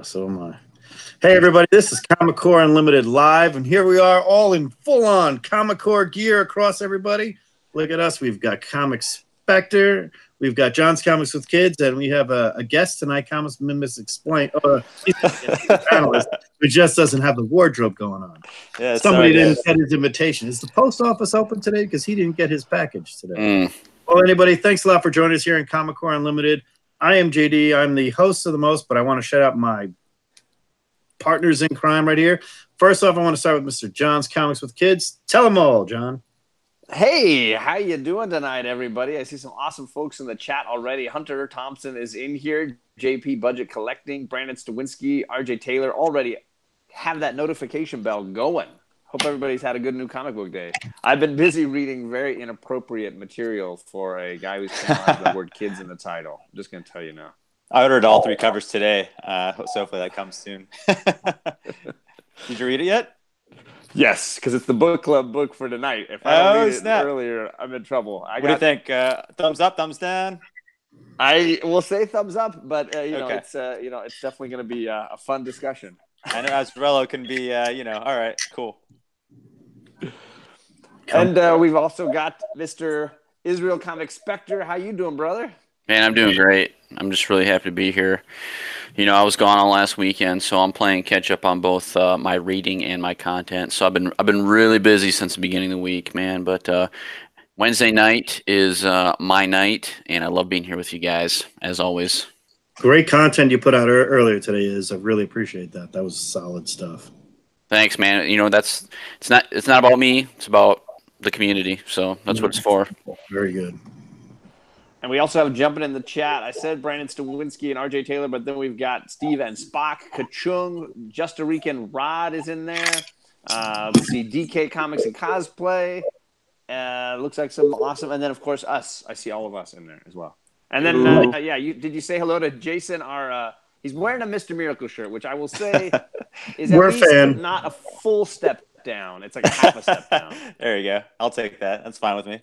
So am I. Hey, everybody, this is Comic Core Unlimited Live, and here we are all in full-on Comic Core gear across everybody. Look at us. We've got Comic Spectre, we've got John's Comics with Kids, and we have a guest tonight, Comics Mimis Explain, panelist, who just doesn't have the wardrobe going on. Yeah, Somebody didn't get his invitation. Is the post office open today? Because he didn't get his package today. Well, anybody, thanks a lot for joining us here in Comic Core Unlimited. I am JD. I'm the host of the most, but I want to shout out my partners in crime right here. First off, I want to start with Mr. John's Comics with Kids. Tell them all, John. Hey, how you doing tonight, everybody? I see some awesome folks in the chat already. Hunter Thompson is in here. JP Budget Collecting, Brandon Stawinski, RJ Taylor already have that notification bell going. Hope everybody's had a good new comic book day. I've been busy reading very inappropriate material for a guy who's has the word kids in the title. I'm just going to tell you now. I ordered all 3 covers today, so hopefully that comes soon. Did you read it yet? Yes, because it's the book club book for tonight. If I don't read it earlier, I'm in trouble. What do you think? Thumbs up, thumbs down? I will say thumbs up, but it's it's definitely going to be a fun discussion. I know Azarello can be, all right, cool. And we've also got Mr. Israel Comic Spectre. How you doing, brother? Man, I'm doing great. I'm just really happy to be here. I was gone all last weekend, so I'm playing catch up on both my reading and my content. So I've been really busy since the beginning of the week, man. But Wednesday night is my night, and I love being here with you guys as always. Great content you put out earlier today. I really appreciate that. That was solid stuff. Thanks, man. It's not about me. It's about the community. So that's what it's for. Very good. And we also have jumping in the chat. I said Brandon Stawinski and RJ Taylor, but then we've got Steve and Spock, Kachung, Just a Rican Rod is in there. Let's see, DK Comics and Cosplay. Looks like some awesome. And then, of course, us. I see all of us in there as well. And then, did you say hello to Jason? He's wearing a Mr. Miracle shirt, which I will say is at least not a full step down. It's like a half a step down. There you go. I'll take that. That's fine with me.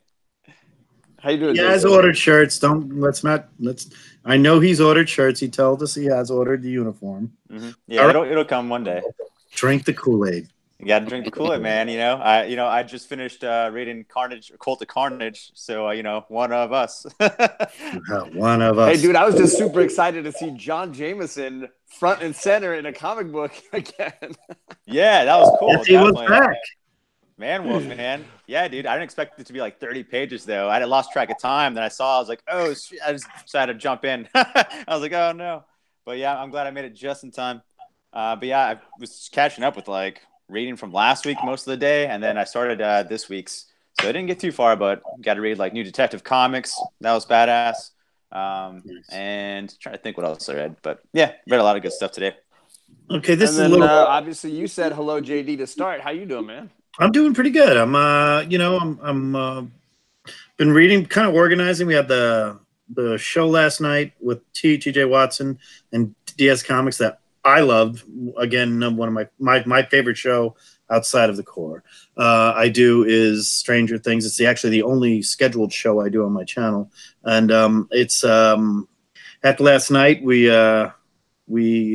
How you doing? He has ordered shirts. I know he's ordered shirts. He told us he has ordered the uniform. Mm-hmm. Yeah, it'll come one day. Drink the Kool-Aid. You got to drink the Kool-Aid, man. I just finished reading Carnage, Cult of Carnage. So one of us. One of us. Hey, dude, I was just super excited to see John Jameson front and center in a comic book again. Yeah, that was cool. Yes, he was back. Man Wolf, man. Yeah, dude. I didn't expect it to be like 30 pages, though. I had lost track of time. Then I was like, oh, shit. I just decided to jump in. I was like, oh, no. But, yeah, I'm glad I made it just in time. But, yeah, I was catching up with, reading from last week most of the day. And then I started this week's. So I didn't get too far, but got to read, New Detective Comics. That was badass. And trying to think what else I read. But, yeah, read a lot of good stuff today. Okay, this is a little... obviously, you said hello, JD, to start. How you doing, man? I'm doing pretty good. I'm been reading, kind of organizing. We had the show last night with TJ Watson and DS Comics that I loved. Again, one of my favorite show outside of the core. I do is Stranger Things. It's actually the only scheduled show I do on my channel. And it's after last night we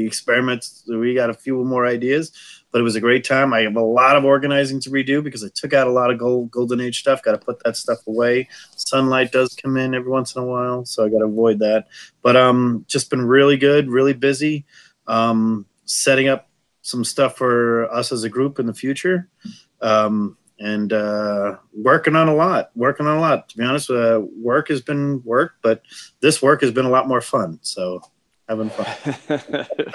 experimented. We got a few more ideas. But it was a great time. I have a lot of organizing to redo because I took out a lot of Golden Age stuff. Got to put that stuff away. Sunlight does come in every once in a while, so I got to avoid that. But just been really good, really busy, setting up some stuff for us as a group in the future, and working on a lot. To be honest, work has been work, but this work has been a lot more fun. So having fun.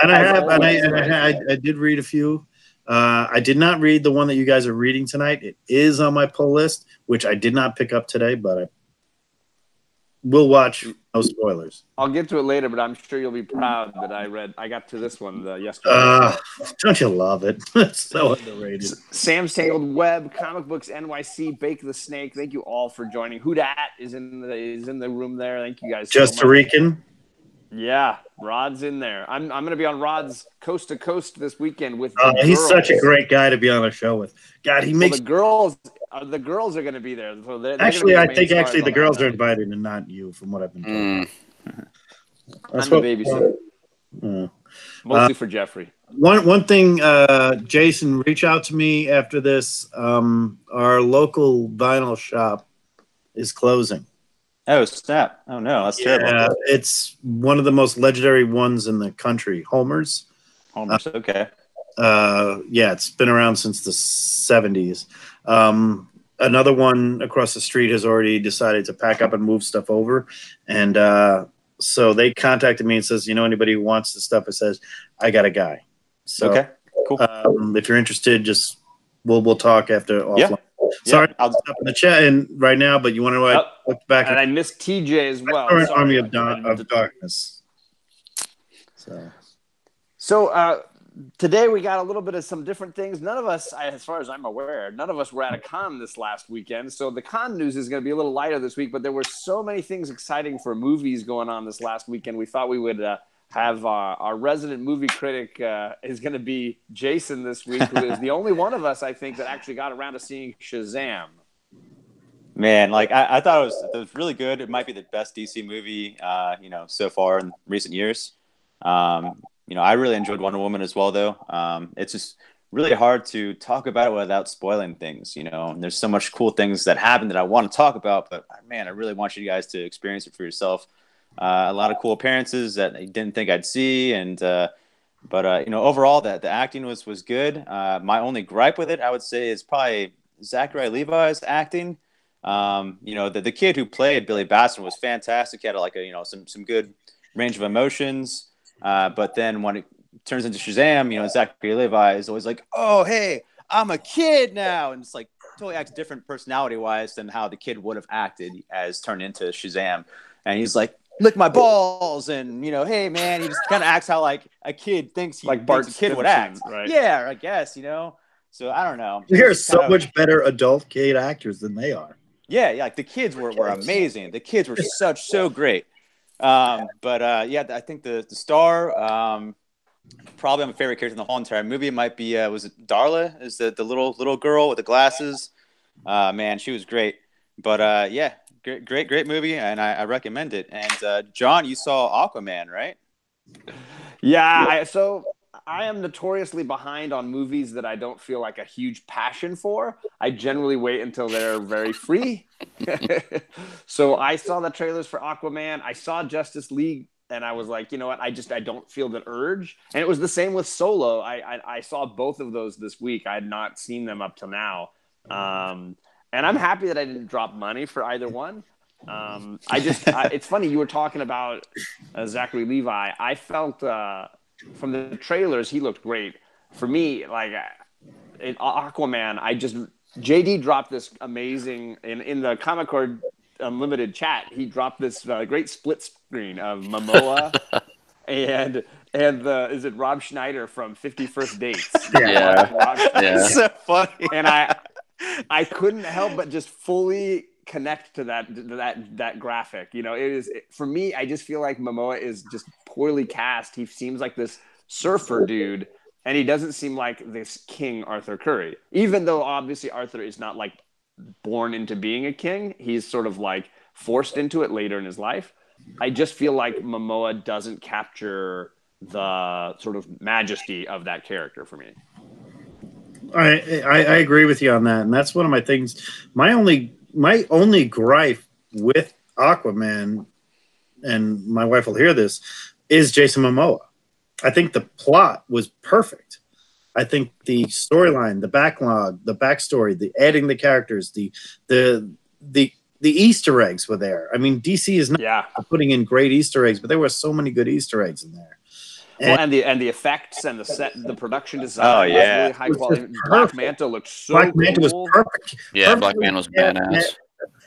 And I did read a few. I did not read the one that you guys are reading tonight. It is on my pull list, which I did not pick up today, but I will watch. No spoilers. I'll get to it later, but I'm sure you'll be proud that I got to this one yesterday. Don't you love it? It's so underrated. Sam's Tangled Web, Comic Books NYC, Bake the Snake. Thank you all for joining. Who Dat is in the room there. Thank you guys. Just a Rican. Yeah, Rod's in there. I'm going to be on Rod's Coast to Coast this weekend with. He's such a great guy to be on a show with. God, he makes the girls. The girls are going to be there. So actually, I think the girls are invited and not you, from what I've been told. That's I'm the babysitter. Mostly for Jeffrey. One thing, Jason, reach out to me after this. Our local vinyl shop is closing. Oh, snap. Oh, no. That's terrible. It's one of the most legendary ones in the country. Homer's. Okay. It's been around since the 70s. Another one across the street has already decided to pack up and move stuff over. And so they contacted me and says, anybody who wants the stuff, it says, I got a guy. So okay, cool. If you're interested, just we'll talk after offline. Yeah. Sorry, I'll stop in the chat and right now, but you want to look back. And I missed TJ as well. Army of Darkness. So today we got a little bit of some different things. None of us, as far as I'm aware, were at a con this last weekend. So the con news is going to be a little lighter this week, but there were so many things exciting for movies going on this last weekend. We thought we would have our resident movie critic is going to be Jason this week, who is the only one of us, I think, that actually got around to seeing Shazam. Man, I thought it was really good. It might be the best DC movie, so far in recent years. I really enjoyed Wonder Woman as well, though. It's just really hard to talk about it without spoiling things, and there's so much cool things that happen that I want to talk about, but man, I really want you guys to experience it for yourself. A lot of cool appearances that I didn't think I'd see. But overall the acting was good. My only gripe with it, I would say, is probably Zachary Levi's acting. The kid who played Billy Batson was fantastic. He had some good range of emotions. But then when it turns into Shazam, Zachary Levi is always like, oh, hey, I'm a kid now. And it's like totally acts different personality wise than how the kid would have acted as turned into Shazam. And he's like, lick my balls. And, hey, man, he just kind of acts how a kid thinks a kid would act. Right? Yeah, I guess, So I don't know. There are so much better adult kid actors than they are. Yeah. The kids were amazing. The kids were so great. I think the star, probably my favorite character in the whole entire movie might be, was it Darla? Is the little girl with the glasses? Man, she was great. But great movie, and I recommend it. And John, you saw Aquaman, right? Yeah. So I am notoriously behind on movies that I don't feel like a huge passion for. I generally wait until they're very free. So I saw the trailers for Aquaman. I saw Justice League, and I was like, you know what? I don't feel the urge. And it was the same with Solo. I saw both of those this week. I had not seen them up till now. And I'm happy that I didn't drop money for either one. It's funny. You were talking about Zachary Levi. I felt from the trailers, he looked great. For me, in Aquaman, JD dropped this amazing in the Comic Card Unlimited chat. He dropped this great split screen of Momoa and is it Rob Schneider from 50 First Dates? Yeah. It's so funny. And I couldn't help but just fully connect to that graphic. For me, I just feel like Momoa is just poorly cast. He seems like this surfer dude, and he doesn't seem like this King Arthur Curry. Even though obviously Arthur is not born into being a king, he's sort of forced into it later in his life. I just feel like Momoa doesn't capture the sort of majesty of that character for me. I agree with you on that, and that's one of my things. My only gripe with Aquaman, and my wife will hear this, is Jason Momoa. I think the plot was perfect. I think the storyline, the backlog, the backstory, the adding the characters, the Easter eggs were there. I mean, DC is not putting in great Easter eggs, but there were so many good Easter eggs in there. And the effects and the production design was really high quality. Black Manta looked so Black Manta was perfect. Yeah, Black Manta was badass.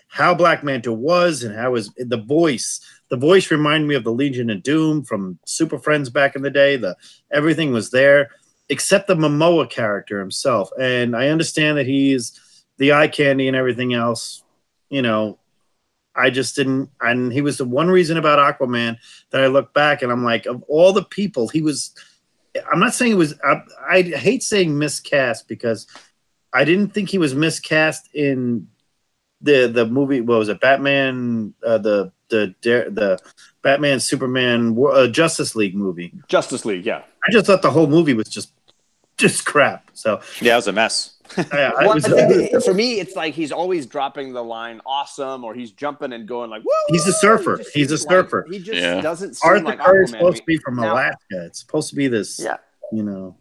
How Black Manta was and how the voice. The voice reminded me of the Legion of Doom from Super Friends back in the day. Everything was there, except the Momoa character himself. And I understand that he's the eye candy and everything else. I just didn't. And he was the one reason about Aquaman that I look back and I'm like, of all the people, he was. I'm not saying it was. I hate saying miscast because I didn't think he was miscast in the movie. What was it? Batman. The the Batman Superman Justice League movie. Justice League, yeah. I just thought the whole movie was just crap. So Yeah, it was a mess. Well, I think for me, it's like he's always dropping the line "awesome" or he's jumping and going like, "Woo!" He's a surfer. He's a surfer. He just doesn't seem Arthur like Curry is Aquaman. supposed to be from Now- Alaska. It's supposed to be this. Yeah. You know.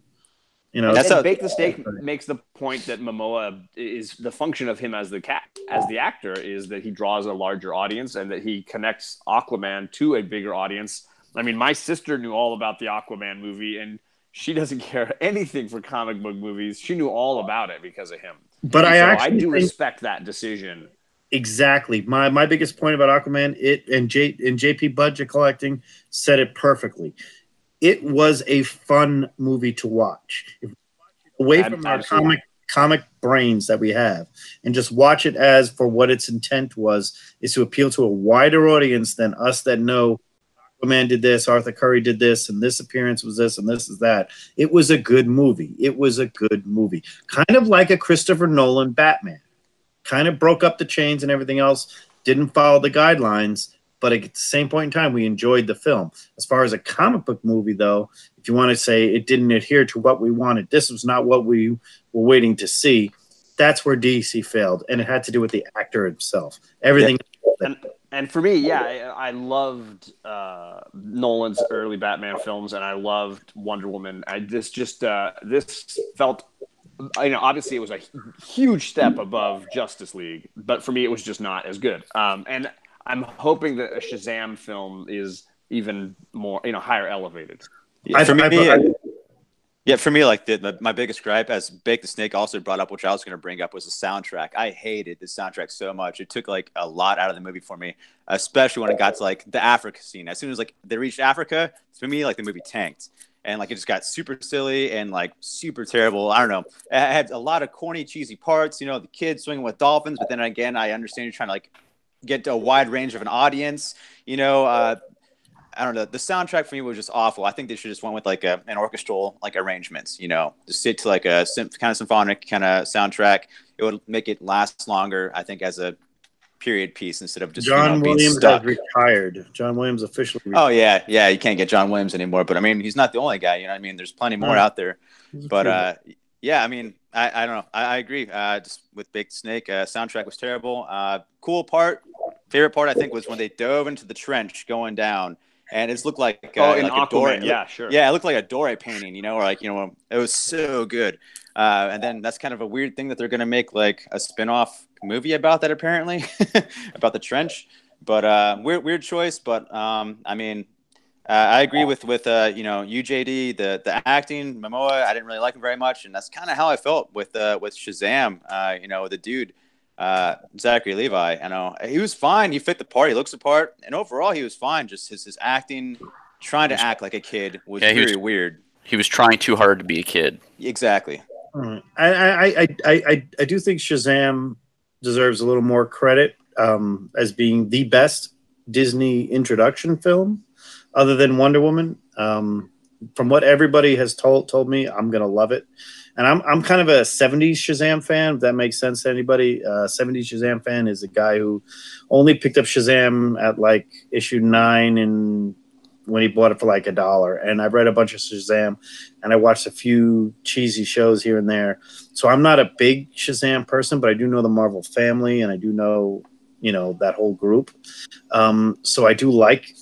That's And a- Bake the Steak makes the point that Momoa is the function of him as the actor is that he draws a larger audience and that he connects Aquaman to a bigger audience. I mean, my sister knew all about the Aquaman movie, and she doesn't care anything for comic book movies. She knew all about it because of him. But I do respect that decision. Exactly. My biggest point about Aquaman, JP Budget Collecting said it perfectly. It was a fun movie to watch. If we watch it away from our comic brains that we have and just watch it as for what its intent was, is to appeal to a wider audience than us that know Aquaman did this, Arthur Curry did this, and this appearance was this, and this is that. It was a good movie. It was a good movie. Kind of like a Christopher Nolan Batman. Kind of broke up the chains and everything else, didn't follow the guidelines, but at the same point in time, we enjoyed the film. As far as a comic book movie, though, if you want to say it didn't adhere to what we wanted, this was not what we were waiting to see, that's where DC failed, and it had to do with the actor himself. Everything. Yeah. And for me, I loved Nolan's early Batman films, and I loved Wonder Woman. This felt, obviously it was a huge step above Justice League, but for me it was just not as good. And I'm hoping that a Shazam film is even more, higher elevated. Yeah, for me, like my biggest gripe, as Bake the Snake also brought up, which I was going to bring up, was the soundtrack. I hated the soundtrack so much. It took like a lot out of the movie for me, especially when it got to like the Africa scene. As soon as like they reached Africa, for me, like the movie tanked. And like it just got super silly and like super terrible. I don't know. It had a lot of corny, cheesy parts. The kids swinging with dolphins. But then again, I understand you're trying to like get to a wide range of an audience. I don't know. The soundtrack for me was just awful. I think they should just went with like an orchestral like arrangements. Just stick to like a kind of symphonic kind of soundtrack. It would make it last longer, I think, as a period piece instead of just John being Williams stuck. has retired. John Williams officially retired. Oh yeah, you can't get John Williams anymore. But I mean, he's not the only guy. There's plenty more out there. But yeah, I mean, I don't know. I agree. Just with Big Snake, soundtrack was terrible. Favorite part I think was when they dove into the trench going down. And it looked like in like Aquaman, a yeah, sure. Yeah, it looked like a Dore painting, or like it was so good. And then that's kind of a weird thing that they're going to make like a spin-off movie about that apparently, about the trench. But weird choice. But I mean, I agree with UJD, the acting, Momoa. I didn't really like him very much, and that's kind of how I felt with Shazam. The dude. Zachary Levi, I know he was fine. He fit the part. He looks the part, and overall he was fine. Just his acting, trying to act like a kid, was very weird. He was trying too hard to be a kid. Exactly. I do think Shazam deserves a little more credit as being the best Disney introduction film, other than Wonder Woman. From what everybody has told me, I'm gonna love it. And I'm kind of a 70s Shazam fan, if that makes sense to anybody. 70s Shazam fan is a guy who only picked up Shazam at like issue 9 and when he bought it for like $1. And I've read a bunch of Shazam and I watched a few cheesy shows here and there. So I'm not a big Shazam person, but I do know the Marvel family and I do know, that whole group. So I do like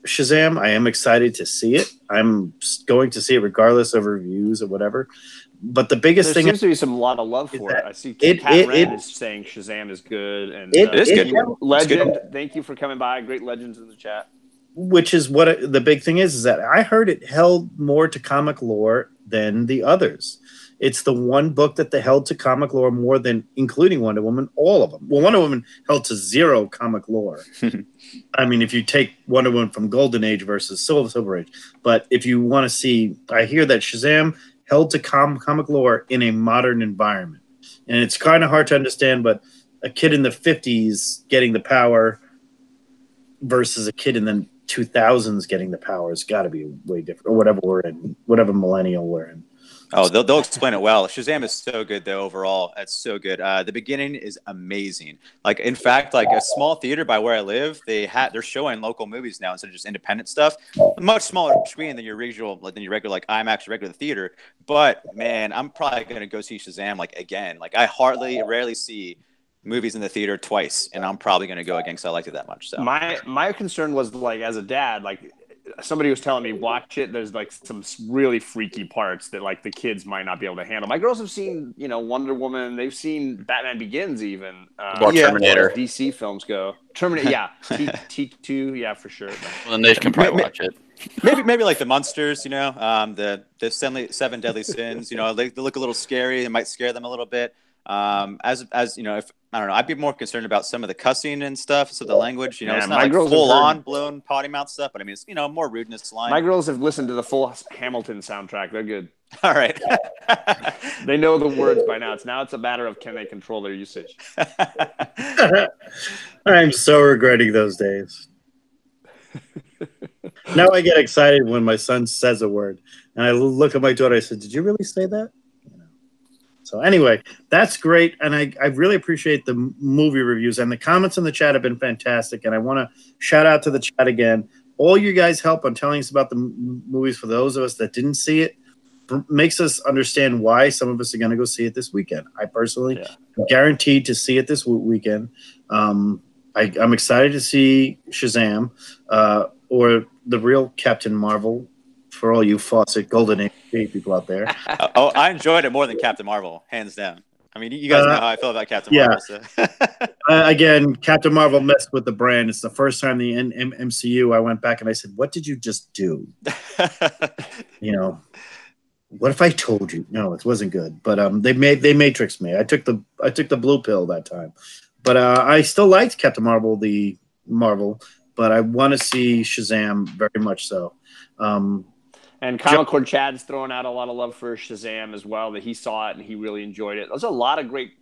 Shazam. I am excited to see it. I'm going to see it regardless of reviews or whatever. But the biggest thing seems to be lot of love for it. I see Kat Ren is saying Shazam is good, and it is good. Legend, thank you for coming by. Great legends in the chat. Which is what the big thing is that I heard it held more to comic lore than the others. It's the one book that they held to comic lore more than, including Wonder Woman, all of them. Well, Wonder Woman held to 0 comic lore. I mean, if you take Wonder Woman from Golden Age versus Silver Age. But if you want to see, I hear that Shazam held to comic lore in a modern environment. And it's kind of hard to understand, but a kid in the 50s getting the power versus a kid in the 2000s getting the power has got to be way different, or whatever we're in, whatever millennial we're in. Oh, they'll explain it well. Shazam is so good though overall. It's so good. The beginning is amazing. Like in fact, like a small theater by where I live, they're showing local movies now instead of just independent stuff. A much smaller screen than your regular like IMAX or regular theater. But man, I'm probably gonna go see Shazam like again. Like I rarely see movies in the theater twice, and I'm probably gonna go again because I liked it that much. So my concern was like as a dad, like somebody was telling me watch it. There's like some really freaky parts that like the kids might not be able to handle. My girls have seen Wonder Woman. They've seen Batman Begins even. Terminator. DC films go. Terminator. Yeah. T2. Yeah, for sure. Well, then they can probably watch it. Maybe like the monsters, the seven deadly sins. They look a little scary. It might scare them a little bit. If I don't know, I'd be more concerned about some of the cussing and stuff. So the language, it's not like full on blown potty mouth stuff, but I mean, it's more rudeness line. My girls have listened to the full Hamilton soundtrack. They're good. All right. They know the words by now. It's a matter of can they control their usage. I'm so regretting those days. Now I get excited when my son says a word, and I look at my daughter. I said, "Did you really say that?" So anyway, that's great, and I really appreciate the movie reviews, and the comments in the chat have been fantastic, and I want to shout out to the chat again. All you guys' help on telling us about the movies for those of us that didn't see it makes us understand why some of us are going to go see it this weekend. I personally am guaranteed to see it this weekend. I'm excited to see Shazam or the real Captain Marvel. For all you Fawcett Golden Age people out there. I enjoyed it more than Captain Marvel, hands down. I mean, you guys know how I feel about Captain Marvel. So. Again, Captain Marvel messed with the brand. It's the first time in MCU I went back and I said, "What did you just do?" What if I told you? No, it wasn't good. But they matrixed me. I took the blue pill that time. But I still liked Captain Marvel, but I want to see Shazam very much so. And Comic Core Chad's throwing out a lot of love for Shazam as well, that he saw it and he really enjoyed it. There's a lot of great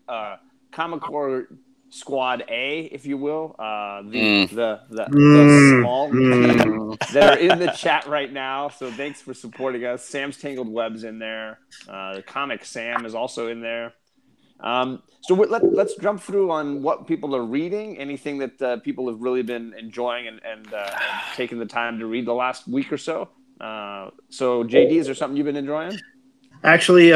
Comic Core Squad A, if you will, the small that are in the chat right now. So thanks for supporting us. Sam's Tangled Web's in there. The Comic Sam is also in there. So let's jump through on what people are reading. Anything that people have really been enjoying and taking the time to read the last week or so. So JD, is there something you've been enjoying? Actually,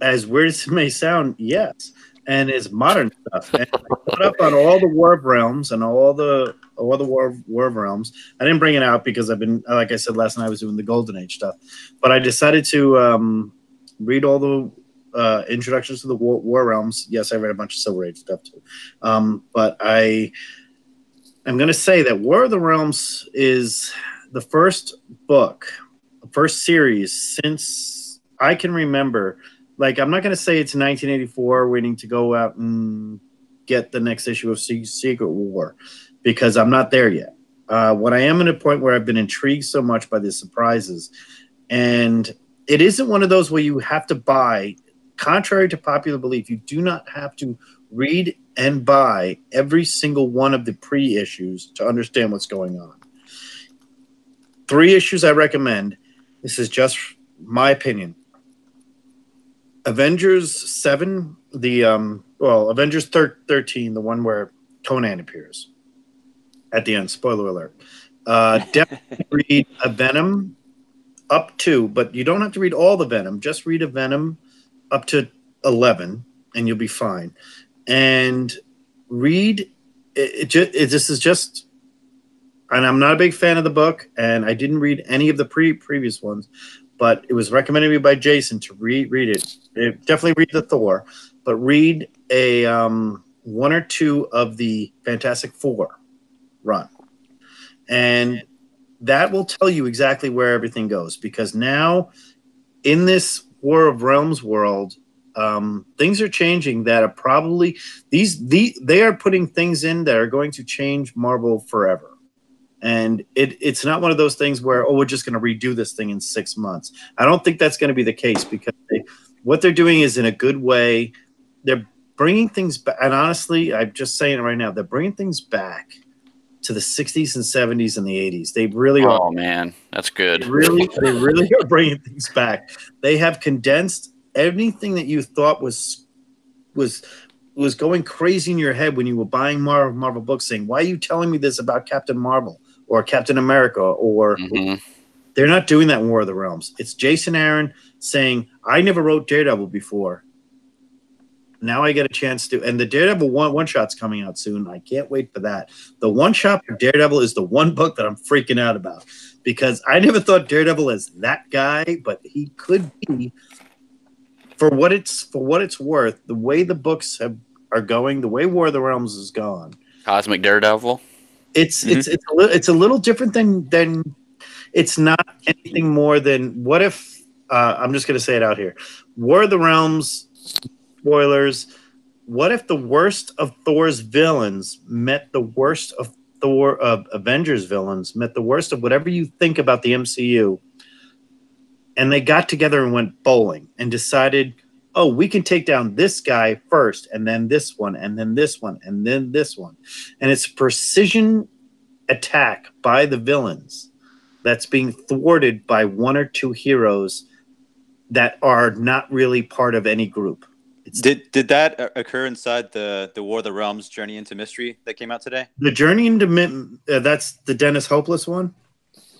as weird as it may sound, yes, and it's modern stuff. And I put up on all the War of Realms and all the War of Realms. I didn't bring it out because I've been, like I said last night, I was doing the Golden Age stuff. But I decided to read all the introductions to the War Realms. Yes, I read a bunch of Silver Age stuff too. But I'm going to say that War of the Realms is the first book, the first series since I can remember. Like, I'm not going to say it's 1984 waiting to go out and get the next issue of Secret War because I'm not there yet. What I am at a point where I've been intrigued so much by the surprises. And it isn't one of those where you have to buy. Contrary to popular belief, you do not have to read and buy every single one of the pre-issues to understand what's going on. 3 issues I recommend. This is just my opinion. Avengers 7, Avengers 13, the one where Conan appears at the end. Spoiler alert. Definitely read a Venom up to, but you don't have to read all the Venom. Just read a Venom up to 11, and you'll be fine. And read this is just, and I'm not a big fan of the book, and I didn't read any of the previous ones, but it was recommended to me by Jason to read it. Definitely read the Thor, but read a 1 or 2 of the Fantastic Four run, and that will tell you exactly where everything goes. Because now, in this War of Realms world, things are changing that are probably they are putting things in that are going to change Marvel forever. And it's not one of those things where, we're just going to redo this thing in 6 months. I don't think that's going to be the case, because what they're doing is in a good way. They're bringing things back. And honestly, I'm just saying it right now, they're bringing things back to the 60s and 70s and the 80s. They really are. Oh man, that's good. They really are bringing things back. They have condensed anything that you thought was going crazy in your head when you were buying Marvel books, saying, "Why are you telling me this about Captain Marvel or Captain America?" Or they're not doing that in War of the Realms. It's Jason Aaron saying, "I never wrote Daredevil before. Now I get a chance to." And the Daredevil one shot's coming out soon. I can't wait for that. The one shot for Daredevil is the one book that I'm freaking out about, because I never thought Daredevil as that guy, but he could be. For what it's worth, the way the books are going, the way War of the Realms is gone, Cosmic Daredevil. it's a little different than it's not anything more than what if I'm just going to say it out here. War of the Realms, spoilers. What if the worst of Thor's villains met the worst of Avengers villains, met the worst of whatever you think about the MCU? And they got together and went bowling and decided, oh, we can take down this guy first, and then this one, and then this one, and then this one. And it's a precision attack by the villains that's being thwarted by one or two heroes that are not really part of any group. Did that occur inside the War of the Realms Journey into Mystery that came out today? The Journey into that's the Dennis Hopeless one?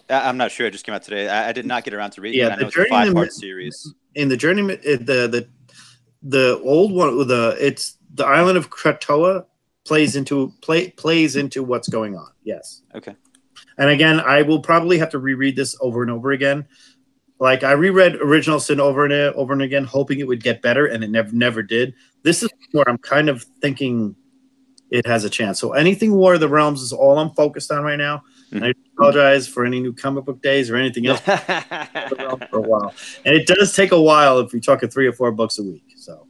I'm not sure. It just came out today. I did not get around to reading it. I know it's a Journey 5-part series. In the Journey, the old one, it's the island of Krakoa plays into what's going on. Yes. Okay. And again, I will probably have to reread this over and over again. Like, I reread Original Sin over and again, hoping it would get better, and it never did. This is where I'm kind of thinking it has a chance. So anything War of the Realms is all I'm focused on right now. And I apologize for any new comic book days or anything else for a while. And it does take a while if you're talking 3 or 4 books a week. So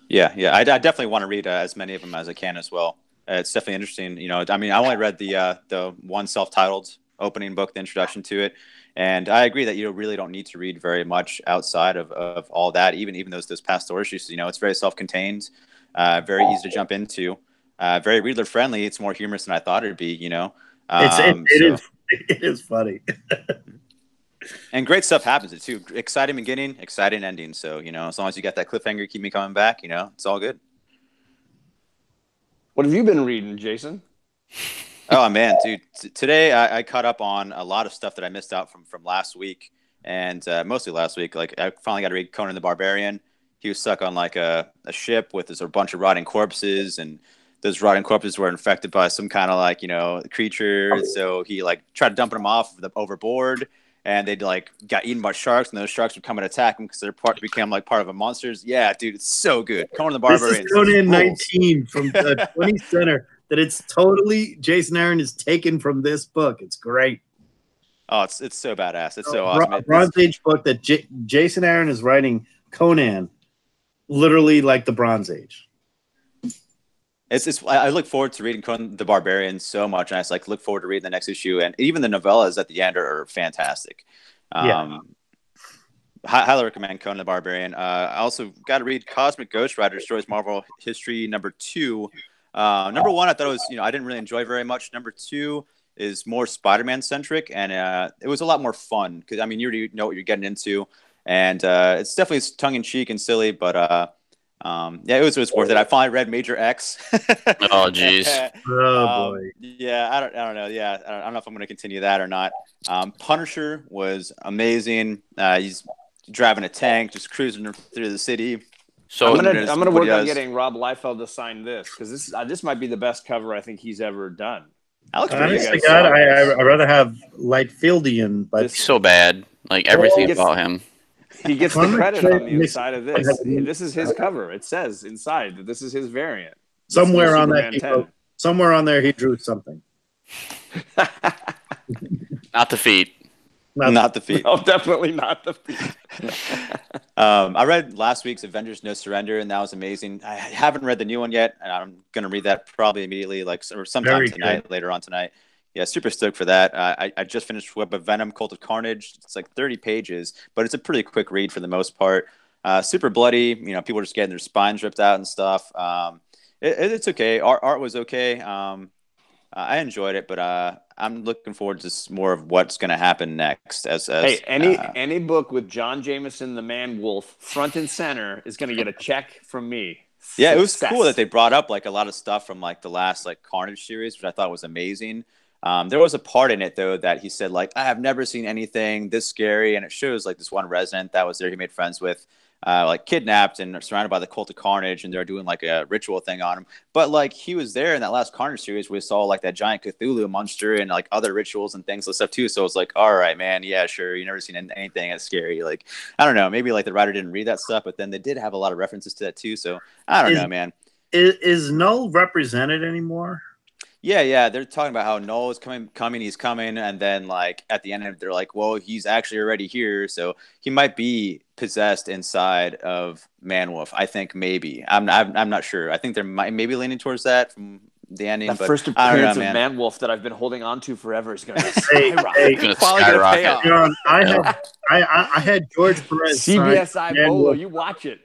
yeah, I definitely want to read as many of them as I can as well. It's definitely interesting. You know, I mean, I only read the one self-titled opening book, the introduction to it, and I agree that you really don't need to read very much outside of all that. Even those past issues, you know, it's very self-contained, very easy to jump into, very reader friendly. It's more humorous than I thought it'd be. You know. It is funny. And great stuff happens too. Exciting beginning, exciting ending. So, you know, as long as you got that cliffhanger, keep me coming back, you know, it's all good. What have you been reading, Jason? Oh man, dude. Today I caught up on a lot of stuff that I missed out from last week, and mostly last week. Like, I finally got to read Conan the Barbarian. He was stuck on like a ship with a bunch of rotting corpses, and those rotting corpses were infected by some kind of like, you know, creature. So he like tried dumping them off overboard, and they like got eaten by sharks, and those sharks would come and attack him because became like part of a monsters. Yeah, dude, it's so good. Conan the Barbarian. This is Conan 19 from the 20 Center. That it's totally Jason Aaron is taken from this book. It's great. Oh, it's so badass. It's so awesome. Bronze Age book that Jason Aaron is writing Conan, literally like the Bronze Age. I look forward to reading Conan the Barbarian so much, and I just like look forward to reading the next issue, and even the novellas at the end are fantastic. Highly recommend Conan the Barbarian. I also got to read Cosmic Ghost Rider Destroys Marvel History #2. Number 1, I thought it was, you know, I didn't really enjoy very much. Number 2 is more Spider-Man centric, and it was a lot more fun because, I mean, you already know what you're getting into, and it's definitely tongue in cheek and silly, but yeah, it was worth it. I finally read Major X. Oh, jeez. Oh boy. Yeah, I don't know. Yeah, I don't know if I'm going to continue that or not. Punisher was amazing. He's driving a tank, just cruising through the city. So I'm gonna work on getting Rob Liefeld to sign this, because this might be the best cover I think he's ever done. Honestly, God, I'd rather have Lightfieldian, but it's so bad. Like everything about him. He gets the credit on the inside of this. This is his cover. It says inside that this is his variant. Somewhere on there, he drew something. Not the feet. Not the feet. No, definitely not the feet. I read last week's Avengers No Surrender, and that was amazing. I haven't read the new one yet, and I'm going to read that probably immediately, like sometime tonight, later on tonight. Yeah, super stoked for that. I just finished Web of Venom, Cult of Carnage. It's like 30 pages, but it's a pretty quick read for the most part. Super bloody. You know, people are just getting their spines ripped out and stuff. It's okay. Art was okay. I enjoyed it, but I'm looking forward to more of what's going to happen next. Hey, any book with John Jameson, the Man Wolf, front and center is going to get a check from me. Yeah, it was Success. cool that they brought up like a lot of stuff from like the last like Carnage series, which I thought was amazing. There was a part in it though that he said like, I have never seen anything this scary, and it shows like this one resident that was there he made friends with, like kidnapped and surrounded by the cult of Carnage, and they're doing like a ritual thing on him. But like he was there in that last Carnage series, we saw like that giant Cthulhu monster and like other rituals and things and stuff too. So it's like, all right, man, yeah, sure, you never seen anything as scary. Like I don't know, maybe like the writer didn't read that stuff, but then they did have a lot of references to that too. So I don't know, man. Is Null represented anymore? Yeah, they're talking about how Null is coming, he's coming, and then like at the end of it, they're like, well, he's actually already here, so he might be possessed inside of Manwolf. I think maybe I'm not sure. I think they're maybe leaning towar's that from the ending. That but first appearance of Manwolf that I've been holding on to forever is going to skyrocket. John, I had George Perez. CBS Ibolo, you watch it.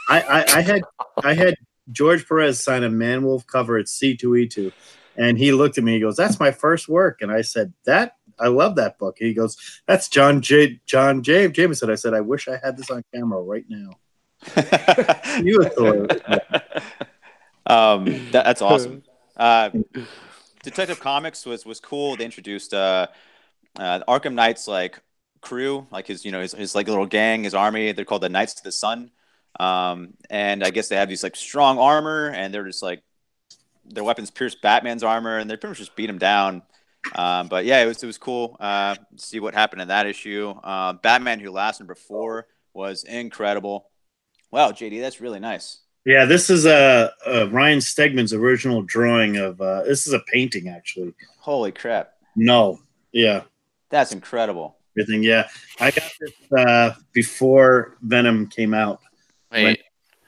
I had George Perez sign a Manwolf cover at C2E2. And he looked at me. He goes, "That's my first work." And I said, I love that book." He goes, "That's John Jameson." I said, "I wish I had this on camera right now." You that's awesome. Detective Comics was cool. They introduced Arkham Knight's like crew, like his like little gang, his army. They're called the Knights of the Sun. And I guess they have these like strong armor, and they're just like, their weapons pierce Batman's armor, and they pretty much just beat him down. But yeah, it was cool to see what happened in that issue. Batman Who Laughs number 4 was incredible. Wow, JD, that's really nice. Yeah, this is Ryan Stegman's original drawing of. This is a painting, actually. Holy crap! No, yeah, that's incredible. Everything, yeah. I got this before Venom came out. Wait.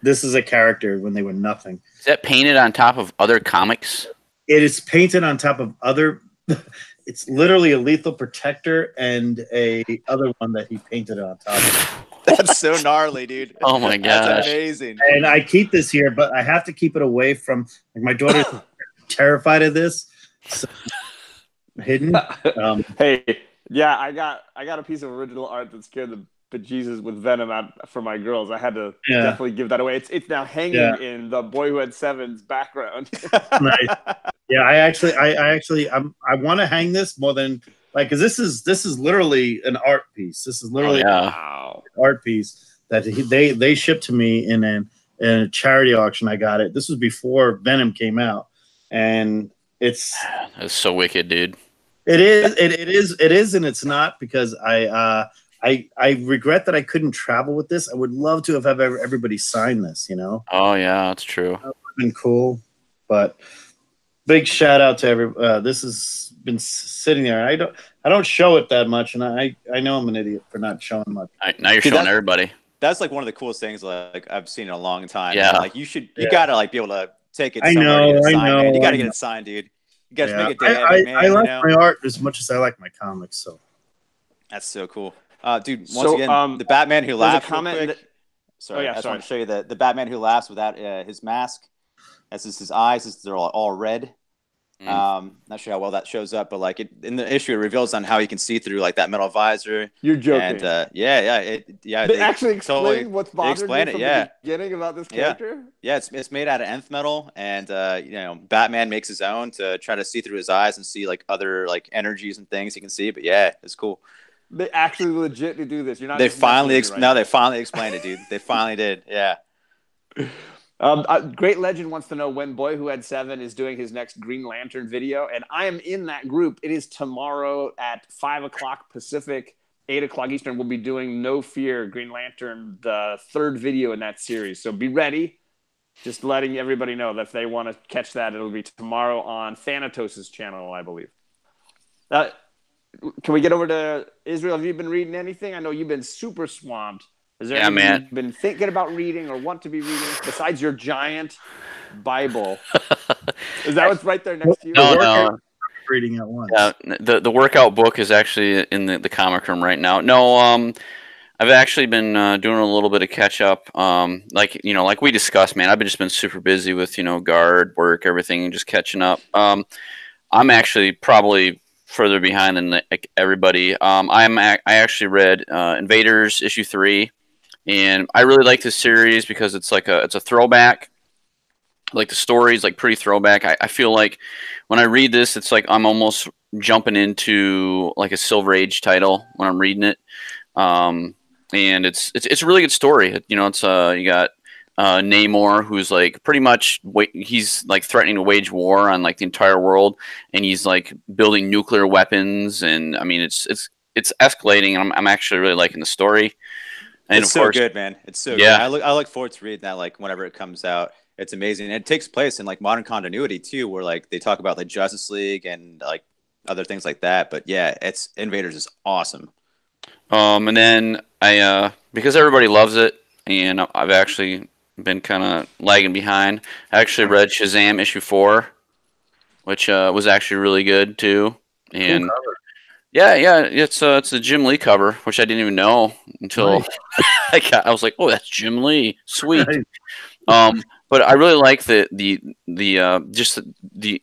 This is a character when they were nothing. Is that painted on top of other comics? It is painted on top of other. It's literally a Lethal Protector and a other one that he painted on top of. That's so gnarly, dude. Oh my gosh. That's amazing. And I keep this here, but I have to keep it away from. Like my daughter's terrified of this. So, hidden. Hey, yeah, I got a piece of original art that scared the bejesus with Venom out for my girls. I had to definitely give that away. It's now hanging in the Boy Who Had Seven's background. Nice. Yeah, I want to hang this more than like, because this is literally an art piece. This is literally an art piece that they shipped to me in a charity auction. I got it. This was before Venom came out, and it's so wicked, dude. It is, and it's not, because I regret that I couldn't travel with this. I would love to have everybody sign this, Oh yeah, that's true. That would have been cool. But big shout out to everybody. This has been sitting there. I don't show it that much, and I know I'm an idiot for not showing much. Now you're showing everybody. That's like one of the coolest things like I've seen in a long time. Yeah. Like you gotta like be able to take it somewhere. I know. You gotta get it signed, dude. You gotta make it day. I like my art as much as I like my comics. So that's so cool. Dude, once again, the Batman Who Laughs. I just want to show you the Batman Who Laughs without his mask. That's just his eyes. They're all red. Not sure how well that shows up, but like in the issue, it reveals on how you can see through like that metal visor. You're joking. And They actually explain what's bothering you from the beginning about this character. Yeah, it's made out of nth metal, and Batman makes his own to try to see through his eyes and see like other like energies and things he can see. But yeah, it's cool. They actually legitly do this. You're not. They finally they finally explained it, dude. They finally did. Yeah. Great Legend wants to know when Boy Who Had Seven is doing his next Green Lantern video, and I am in that group. It is tomorrow at 5:00 Pacific, 8:00 Eastern. We'll be doing No Fear Green Lantern, the third video in that series. So be ready. Just letting everybody know that if they want to catch that, it'll be tomorrow on Thanatos' channel, I believe. Can we get over to Israel? Have you been reading anything? I know you've been super swamped. Is there anything you've been thinking about reading or want to be reading besides your giant Bible? Is that what's right there next to you? No. Reading at once. Yeah, the workout book is actually in the comic room right now. No, I've actually been doing a little bit of catch up. Like we discussed, man. I've just been super busy with guard work, everything, and just catching up. I'm actually probably further behind than like everybody. I actually read Invaders issue 3, and I really like this series because it's a throwback. Like the story's like pretty throwback. I feel like when I read this, it's like I'm almost jumping into like a Silver Age title when I'm reading it. And it's a really good story. You know, it's you got Namor, who's like pretty much he's like threatening to wage war on like the entire world, and he's like building nuclear weapons, and I mean it's escalating, and I'm actually really liking the story. And it's of so course, good, man. It's so yeah. good. I look forward to reading that like whenever it comes out. It's amazing. And it takes place in like modern continuity too, where like they talk about the Justice League and like other things like that. But yeah, it's Invaders is awesome. And then I because everybody loves it, and I've actually been kind of lagging behind. I actually read Shazam issue 4, which was actually really good too. And Cool cover. yeah, it's a Jim Lee cover, which I didn't even know until I was like, oh, that's Jim Lee, sweet. But I really like the just the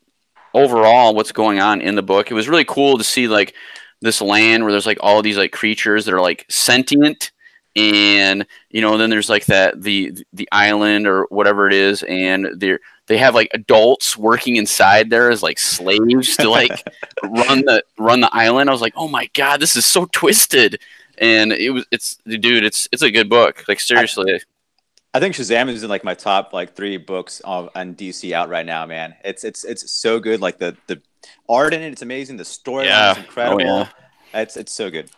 overall what's going on in the book. It was really cool to see like this land where there's like all these like creatures that are like sentient, and you know then there's like the island or whatever it is, and they have like adults working inside there as like slaves to like run the island. I was like, oh my god, this is so twisted, and it's a good book, like seriously. I think Shazam is in like my top like 3 books on DC out right now, man. It's so good. Like the art in it's amazing. The storyline is incredible. Oh, yeah. It's so good.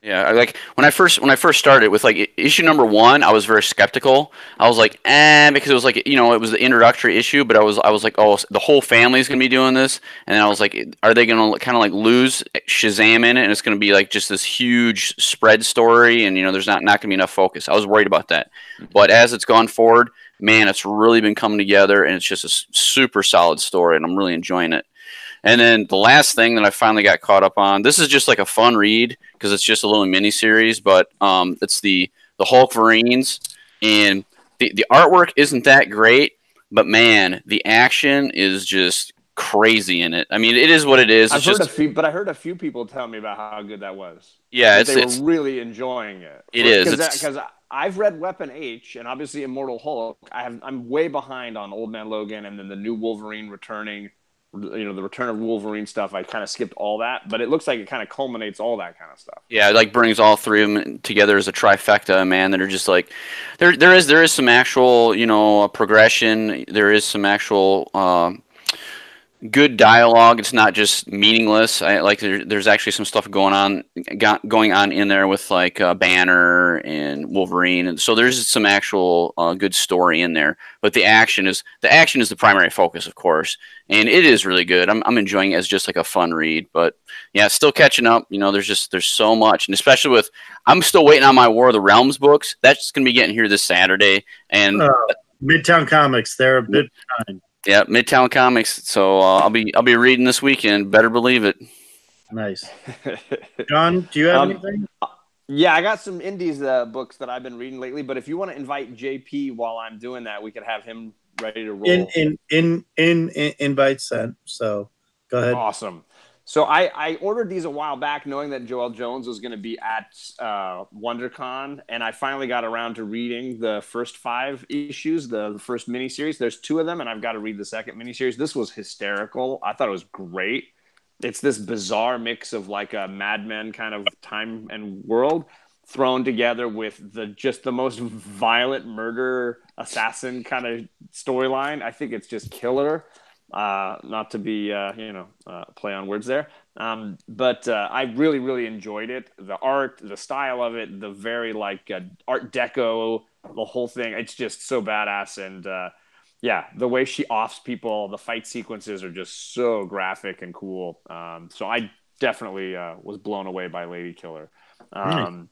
Yeah, like when I first started with like issue number 1, I was very skeptical. I was like, because it was like, you know, it was the introductory issue, but I was like, oh, the whole family's gonna be doing this, and then I was like, are they gonna kind of like lose Shazam in it, and it's gonna be like just this huge spread story, and you know, there's not gonna be enough focus. I was worried about that, but as it's gone forward, man, it's really been coming together, and it's just a super solid story, and I'm really enjoying it. And then the last thing that I finally got caught up on, this is just like a fun read because it's just a little mini series, but it's the Hulkverines, and the artwork isn't that great, but man, the action is just crazy in it. I mean, it is what it is. I heard a few people tell me about how good that was. Yeah, they were really enjoying it. It is because I've read Weapon H and obviously Immortal Hulk. I'm way behind on Old Man Logan and then the new Wolverine returning. You know, the Return of Wolverine stuff, I kind of skipped all that, but it looks like it kind of culminates all that kind of stuff. Yeah, it like brings all 3 of them together as a trifecta, man, that are just like there is some actual, you know, progression. There is some actual good dialogue. It's not just meaningless. I like there's actually some stuff going on in there with like Banner and Wolverine, and so there's some actual good story in there. But the action is the primary focus, of course, and it is really good. I'm enjoying it as just like a fun read. But yeah, still catching up. You know, there's so much, and especially with I'm still waiting on my War of the Realms books. That's gonna be getting here this Saturday, and Midtown Comics. They're a bit behind. Yeah, Midtown Comics. So I'll be reading this weekend. Better believe it. Nice. John, do you have anything? Yeah, I got some indies books that I've been reading lately. But if you want to invite JP while I'm doing that, we could have him ready to roll. Invite sent. So go ahead. Awesome. So I ordered these a while back, knowing that Joel Jones was going to be at WonderCon, and I finally got around to reading the first 5 issues, the first miniseries. There's 2 of them, and I've got to read the second miniseries. This was hysterical. I thought it was great. It's this bizarre mix of like a Mad Men kind of time and world thrown together with the most violent murder assassin kind of storyline. I think it's just killer. Not to be, play on words there. But I really, really enjoyed it. The art, the style of it, the very like Art Deco, the whole thing. It's just so badass. And the way she offs people, the fight sequences are just so graphic and cool. So I definitely was blown away by Lady Killer. And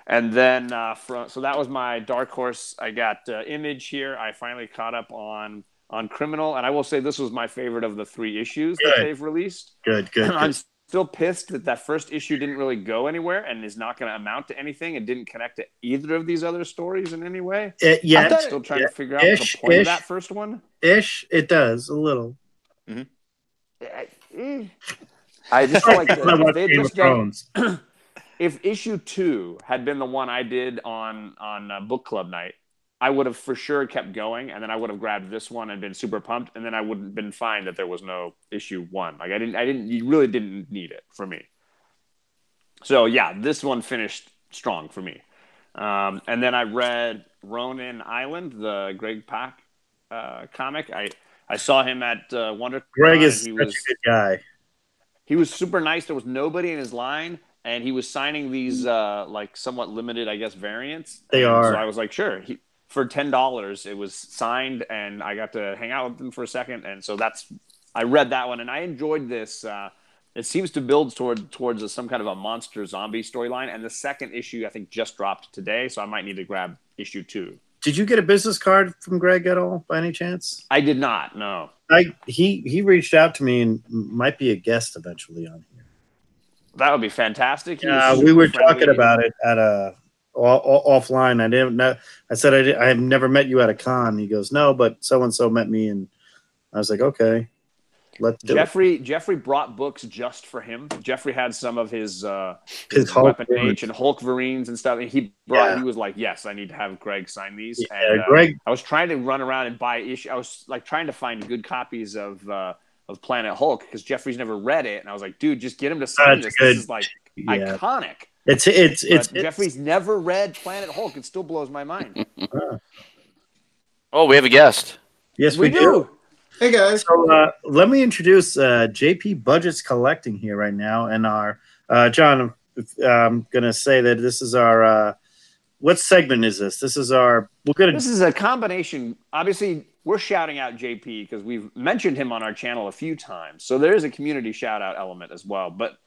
then so that was my dark horse. I got Image here. I finally caught up on Criminal, and I will say this was my favorite of the 3 issues that they've released. Good. I'm still pissed that first issue didn't really go anywhere and is not going to amount to anything. It didn't connect to either of these other stories in any way. I'm still trying to figure out the point of that first one. It does a little. Mm-hmm. I just feel like I watch they had Game just of done, Thrones. if issue 2 had been the one I did on book club night, I would have for sure kept going, and then I would have grabbed this one and been super pumped, and then I would have been fine that there was no issue 1. Like you really didn't need it for me. So yeah, this one finished strong for me. And then I read Ronin Island, the Greg Pak comic. I saw him at WonderCon. Greg is and such a good guy. He was super nice. There was nobody in his line, and he was signing these like somewhat limited, I guess, variants. They and are. So I was like, sure. For $10, it was signed, and I got to hang out with him for a second. And so I read that one, and I enjoyed this. It seems to build towards some kind of a monster zombie storyline. And the second issue, I think, just dropped today, so I might need to grab issue 2. Did you get a business card from Greg at all, by any chance? I did not. No. He reached out to me and might be a guest eventually on here. That would be fantastic. We were talking about it at offline. I didn't know. I said I have never met you at a con. He goes, no, but so and so met me, and I was like, okay, let's do it. Jeffrey brought books just for him. Jeffrey had some of his Hulk Weapon H and Hulk Marines and stuff. And he was like, yes, I need to have Greg sign these. Yeah, and Greg. I was trying to run around and buy issue. I was like trying to find good copies of Planet Hulk because Jeffrey's never read it, and I was like, dude, just get him to sign this. Good. This is like iconic. It's Jeffrey's never read Planet Hulk. It still blows my mind. Oh, we have a guest. Yes, we do. Hey guys. So let me introduce JP Budgets Collecting here right now, and our John. I'm gonna say that this is our. What segment is this? This is our. This is a combination. Obviously, we're shouting out JP because we've mentioned him on our channel a few times. So there is a community shout out element as well. But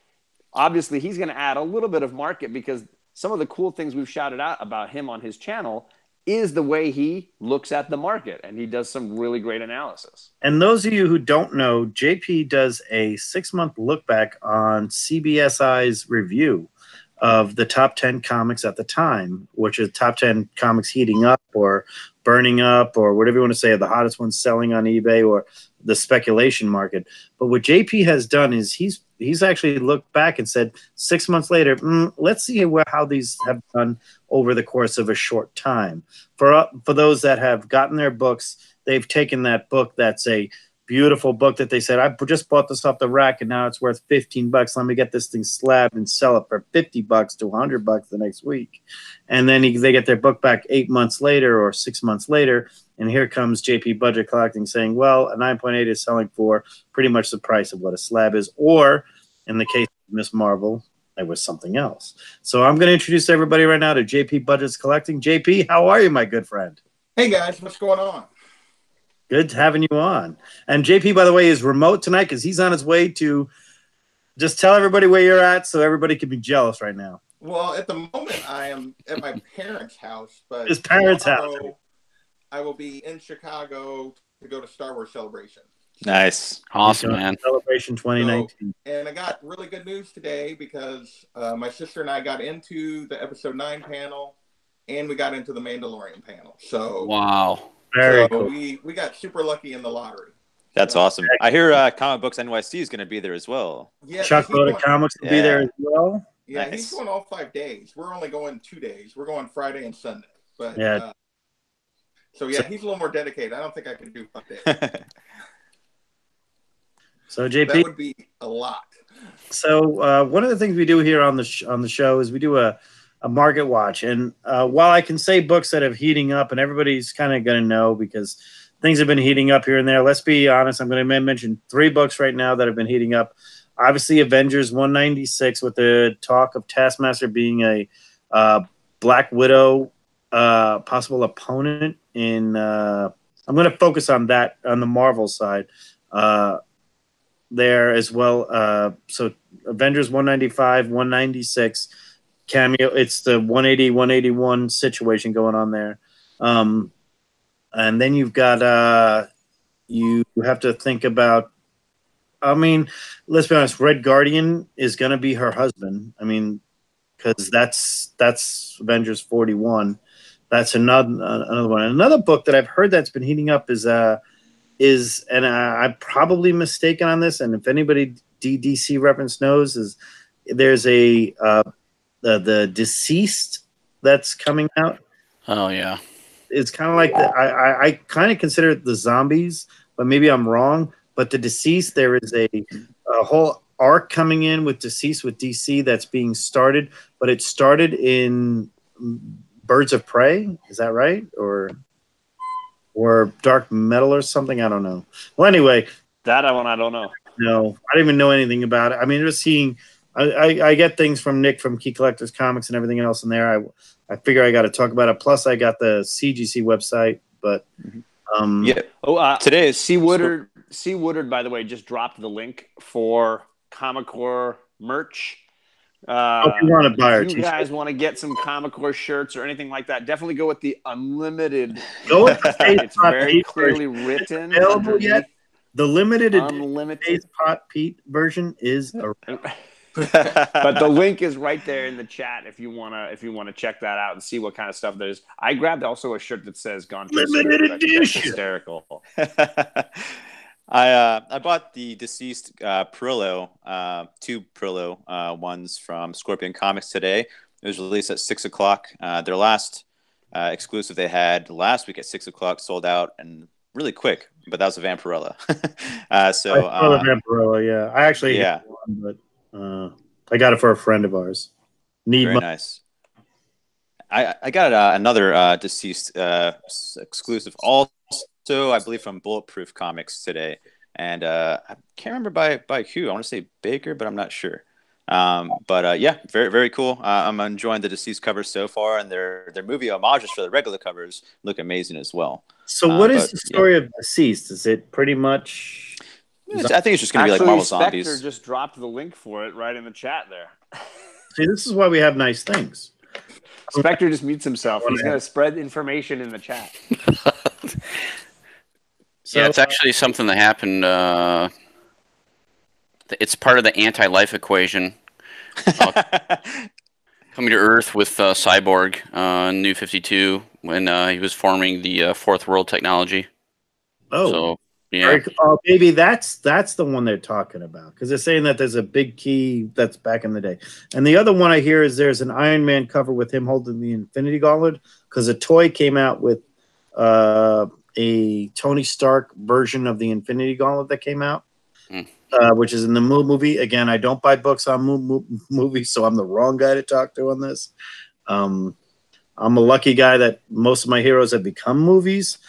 obviously, he's going to add a little bit of market because some of the cool things we've shouted out about him on his channel is the way he looks at the market, and he does some really great analysis. And those of you who don't know, JP does a 6-month look back on CBSI's review of the top 10 comics at the time, which is top 10 comics heating up or burning up or whatever you want to say, the hottest ones selling on eBay or the speculation market. But what JP has done is he's actually looked back and said 6 months later, let's see how these have done over the course of a short time. For those that have gotten their books, they've taken that book that's a beautiful book that they said, I just bought this off the rack and now it's worth $15. Let me get this thing slabbed and sell it for $50 to $100 the next week. And then they get their book back 8 months later or 6 months later. And here comes JP Budget Collecting saying, well, a 9.8 is selling for pretty much the price of what a slab is. Or in the case of Miss Marvel, it was something else. So I'm going to introduce everybody right now to JP Budgets Collecting. JP, how are you, my good friend? Hey guys, what's going on? Good having you on. And JP, by the way, is remote tonight because he's on his way to just tell everybody where you're at so everybody can be jealous right now. Well, at the moment, I am at my parents' house. But his parents' house. I will be in Chicago to go to Star Wars Celebration. Nice. Awesome, man. Celebration 2019. And I got really good news today because my sister and I got into the Episode 9 panel and we got into the Mandalorian panel. So wow. Very so cool. we got super lucky in the lottery. That's awesome. I hear Comic Books NYC is going to be there as well. Yeah, Chuck Loaded Comics will be there as well. Yeah, Nice. he's going all 5 days. We're only going 2 days. We're going Friday and Sunday. But Yeah. so yeah, he's a little more dedicated. I don't think I could do 5 days. So JP, That would be a lot. so one of the things we do here on the show is we do a market watch. And while I can say books that have heating up, and everybody's kind of going to know because things have been heating up here and there. Let's be honest. I'm going to mention 3 books right now that have been heating up. Obviously, Avengers 196 with the talk of Taskmaster being a Black Widow possible opponent in. I'm going to focus on that on the Marvel side there as well. So Avengers 195, 196 cameo. It's the 180, 181 situation going on there. And then you've got you have to think about. I mean, let's be honest. Red Guardian is going to be her husband. I mean, because that's Avengers 41. That's another one. Another book that I've heard that's been heating up is is, and I'm probably mistaken on this, and if anybody DC reference knows, is there's a the Deceased that's coming out. Oh yeah. It's kind of like I kind of consider it the Zombies, but maybe I'm wrong. But the Deceased, there is a whole arc coming in with Deceased with DC that's being started, but it started in Birds of Prey. Is that right? Or Dark Metal or something? I don't know. Well, anyway, That one I don't know. no, I didn't even know anything about it. I mean, just seeing, I get things from Nick from Key Collectors Comics and everything else in there. I figure I got to talk about it. Plus, I got the CGC website, but Yeah. Oh, Today is C. Woodard, by the way, just dropped the link for Comic Core merch. if you want to buy our If you t-shirt, guys want to get some Comic Core shirts or anything like that, definitely go with the unlimited. go with the Space It's Pot very Pete clearly version. written. Available yet? The limited edition Unlimited. Space Pot Pete version is around. But the link is right there in the chat if you wanna check that out and see what kind of stuff there's. I grabbed also a shirt that says "Gone Too Soon." Limited I think that's edition. hysterical. I bought the Deceased Perillo, two Perillo ones from Scorpion Comics today. It was released at 6 o'clock. Their last exclusive they had last week at 6 o'clock sold out and really quick, but that was a Vampirella. I saw the Vampirella, yeah. I actually yeah. hit one, but I got it for a friend of ours. Very nice. I got another Deceased exclusive also, I believe, from Bulletproof Comics today. And I can't remember by who. I want to say Baker, but I'm not sure. But yeah, very, very cool. I'm enjoying the Deceased covers so far, and their movie homages for the regular covers look amazing as well. So what is the story of Deceased? Is it pretty much... I think it's just going to be like Marvel Zombies. Spectre just dropped the link for it right in the chat there. See, this is why we have nice things. Spectre just mutes himself. He's going to spread information in the chat. Yeah, it's actually something that happened. It's part of the anti-life equation. Coming to Earth with Cyborg, New 52, when he was forming the Fourth World Technology. Oh, so, yeah. Maybe that's the one they're talking about, because they're saying that there's a big key that's back in the day. And the other one I hear is there's an Iron Man cover with him holding the Infinity Gauntlet, because a toy came out with a Tony Stark version of the Infinity Gauntlet that came out, which is in the movie. Again, I don't buy books on movies, so I'm the wrong guy to talk to on this. I'm a lucky guy that most of my heroes have become movies.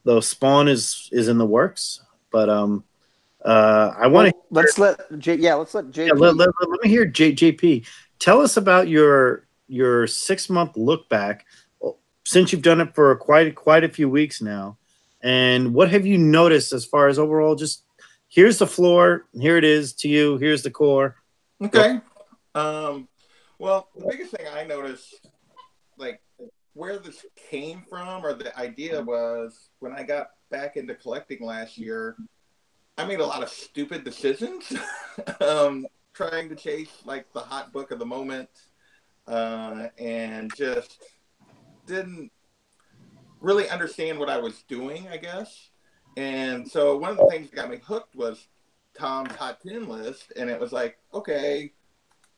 Though Spawn is in the works, but I want to. Let's let JP. Yeah, let me hear JP. Tell us about your 6-month look back since you've done it for quite a few weeks now, and what have you noticed as far as overall? Just here's the floor, here it is to you. Here's the core. Okay. Well, the biggest thing I noticed, like, where this came from, or the idea was, when I got back into collecting last year, I made a lot of stupid decisions, trying to chase like the hot book of the moment, and just didn't really understand what I was doing, I guess. And so one of the things that got me hooked was Tom's Hot 10 list, and it was like, okay,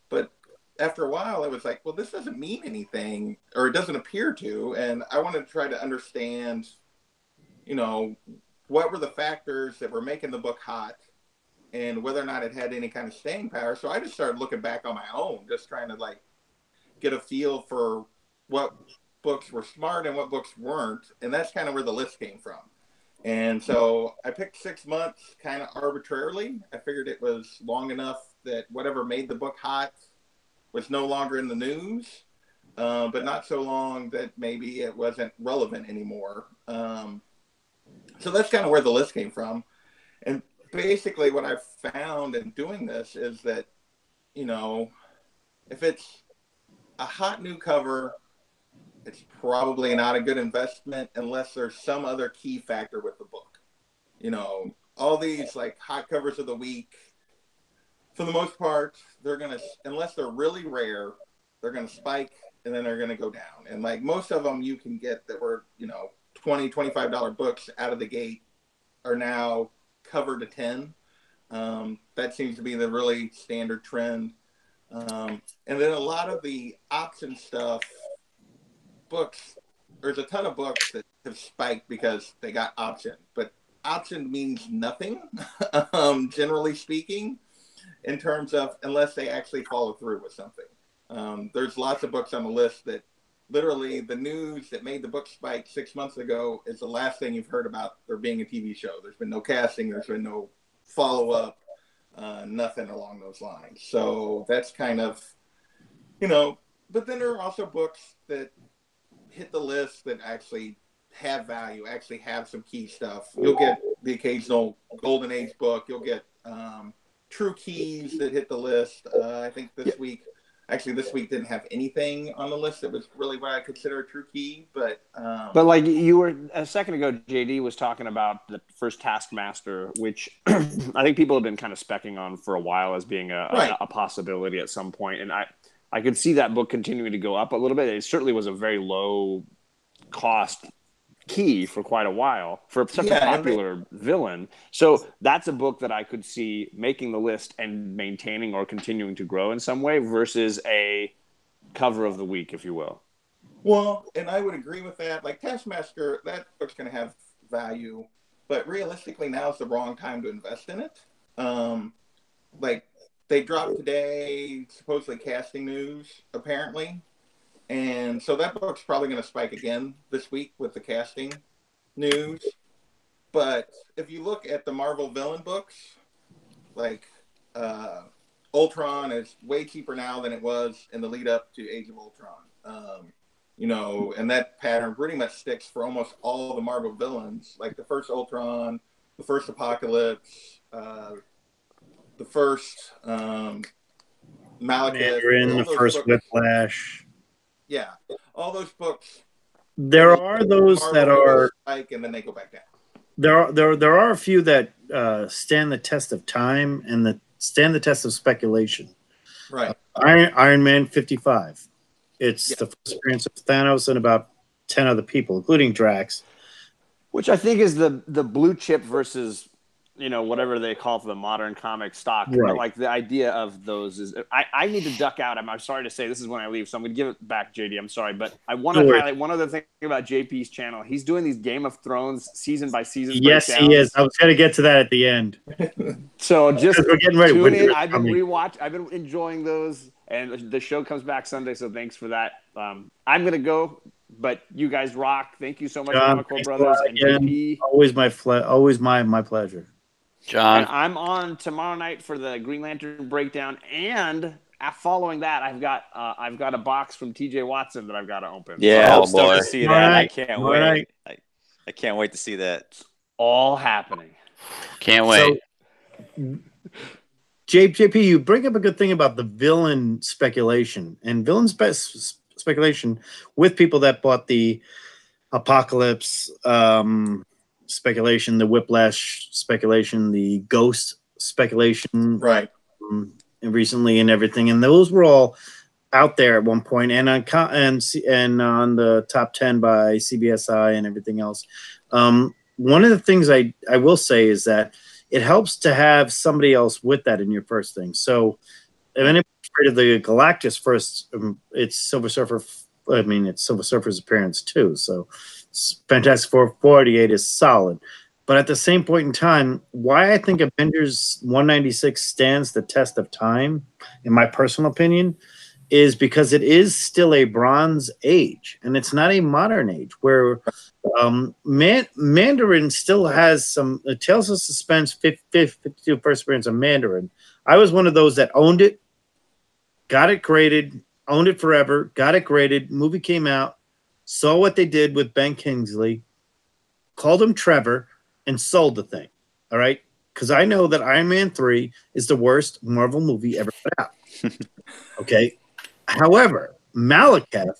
but after a while, it was like, well, this doesn't mean anything, or it doesn't appear to. And I wanted to try to understand, what were the factors that were making the book hot, and whether or not it had any kind of staying power. So I just started looking back on my own, just trying to like get a feel for what books were smart and what books weren't. And that's kind of where the list came from. And so I picked 6 months kind of arbitrarily. I figured it was long enough that whatever made the book hot was no longer in the news, but not so long that maybe it wasn't relevant anymore. So that's kind of where the list came from. And basically what I've found in doing this is that, if it's a hot new cover, it's probably not a good investment unless there's some other key factor with the book. All these like hot covers of the week, for the most part, they're going to, unless they're really rare, they're going to spike and then they're going to go down. And like most of them you can get that were, $20, $25 books out of the gate are now cover to 10. That seems to be the really standard trend. And then a lot of the option stuff, books, there's a ton of books that have spiked because they got optioned, but option means nothing, generally speaking, in terms of unless they actually follow through with something. There's lots of books on the list that literally the news that made the book spike 6 months ago is the last thing you've heard about there being a TV show. There's been no casting. There's been no follow-up, nothing along those lines. So that's kind of, but then there are also books that hit the list that actually have value, actually have some key stuff. You'll get the occasional Golden Age book. You'll get True Keys that hit the list. I think this week didn't have anything on the list that was really what I consider a true key. But like you were a second ago, JD was talking about the first Taskmaster, which I think people have been kind of specking on for a while as being a possibility at some point. And I could see that book continuing to go up a little bit. It certainly was a very low cost key for quite a while for such a popular villain. So that's a book that I could see making the list and maintaining or continuing to grow in some way versus a cover of the week, if you will. Well, and I would agree with that. Like Taskmaster, that book's going to have value, but realistically now is the wrong time to invest in it. Like they dropped today, supposedly casting news, apparently. And so that book's probably going to spike again this week with the casting news. But if you look at the Marvel villain books, like Ultron is way cheaper now than it was in the lead up to Age of Ultron. And that pattern pretty much sticks for almost all the Marvel villains, like the first Ultron, the first Apocalypse, the first Malekith, Mandarin, the first Whiplash. Yeah, all those books. There are those that are spike and then they go back down. There are a few that stand the test of time and stand the test of speculation. Right. Iron Man 55. It's the first appearance of Thanos and about 10 other people, including Drax. Which I think is the blue chip versus whatever they call for the modern comic stock. Right. But like the idea of those is I need to duck out. I'm sorry to say this is when I leave, so I'm going to give it back, JD. I'm sorry, but I want to highlight one other thing about JP's channel. He's doing these Game of Thrones season by season. Yes, breakdowns. he is. I was going to get to that at the end. So just we're getting ready. Tune in. I've been enjoying those, and the show comes back Sunday. So thanks for that. I'm going to go. But you guys rock. Thank you so much, Comical Brothers and JP. Always my pleasure. John. And I'm on tomorrow night for the Green Lantern breakdown, and following that, I've got a box from TJ Watson that I've got to open. Yeah, Oh, I'm stoked boy. to see that. Right. I can't All wait. right. I can't wait to see that. All happening. Can't wait. So, JP, you bring up a good thing about the villain speculation and villain speculation with people that bought the Apocalypse speculation, the Whiplash speculation, the Ghost speculation, right? Recently and everything, and those were all out there at one point, and on on the top 10 by CBSI and everything else. One of the things I will say is that it helps to have somebody else with that in your first thing. So if anybody's afraid of the Galactus first, it's Silver Surfer. I mean, it's Silver Surfer's appearance too. So Fantastic Four 48 is solid. But at the same point in time, why I think Avengers 196 stands the test of time, in my personal opinion, is because it is still a Bronze Age, and it's not a modern age where Mandarin still has some Tales of Suspense 52 first appearance of Mandarin. I was one of those that owned it, got it graded, owned it forever, got it graded, movie came out, saw what they did with Ben Kingsley, called him Trevor, and sold the thing. All right? Because I know that Iron Man 3 is the worst Marvel movie ever put out. Okay? However, Malekith,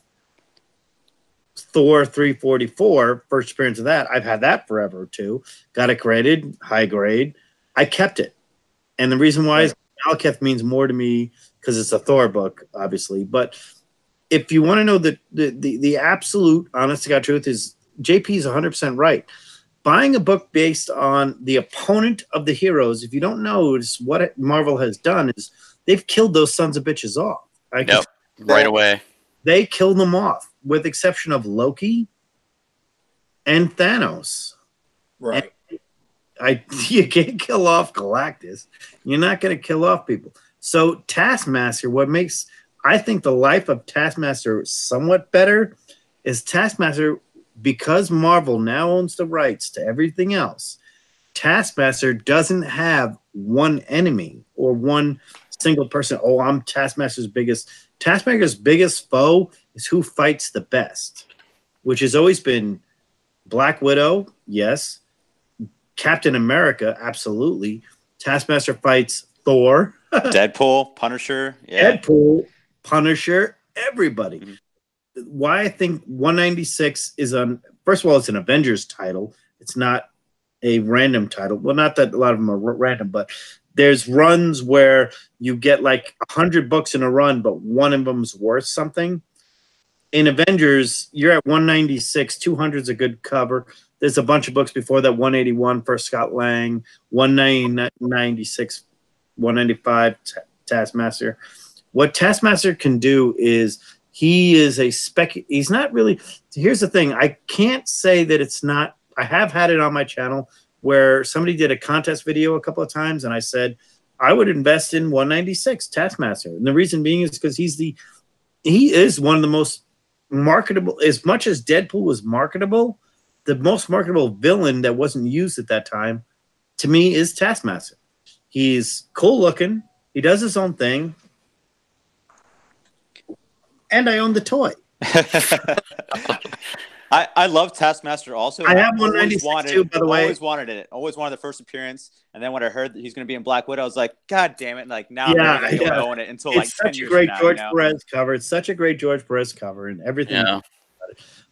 Thor 344, first appearance of that, I've had that forever too. Got it graded, high grade. I kept it. And the reason why is Malekith means more to me because it's a Thor book, obviously. But if you want to know the absolute honest to God truth is JP's 100% right. Buying a book based on the opponent of the heroes, if you don't know, is what Marvel has done is they've killed those sons of bitches off. Yep, right away. They killed them off, with exception of Loki and Thanos. Right. And you can't kill off Galactus. You're not going to kill off people. So Taskmaster, what makes I think the life of Taskmaster somewhat better is Taskmaster, because Marvel now owns the rights to everything else. Taskmaster doesn't have one enemy or one single person. Oh, I'm Taskmaster's biggest. Taskmaster's biggest foe is who fights the best, which has always been Black Widow, yes. Captain America, absolutely. Taskmaster fights Thor. Deadpool, Punisher. Yeah. Deadpool, Punisher, everybody. Mm-hmm. Why I think 196 is first of all, it's an Avengers title. It's not a random title. Well, not that a lot of them are random, but there's runs where you get like 100 books in a run, but one of them's worth something. In Avengers, you're at 196. 200 is a good cover. There's a bunch of books before that. 181 for Scott Lang, 196, 195 Taskmaster. What Taskmaster can do is he is a he's not really. Here's the thing. I can't say that it's not. I have had it on my channel where somebody did a contest video a couple of times, and I said I would invest in 196 Taskmaster. And the reason being is because he is one of the most marketable. As much as Deadpool was marketable, the most marketable villain that wasn't used at that time, to me, is Taskmaster. He's cool looking. He does his own thing. And I own the toy. I love Taskmaster also. I have 196 too, by the way. Always wanted it. Always wanted the first appearance. And then when I heard that he's going to be in Black Widow, I was like, God damn it. Like, now I'm going to own it until like 10 years from now. It's such a great George Perez cover. It's such a great George Perez cover and everything. Yeah.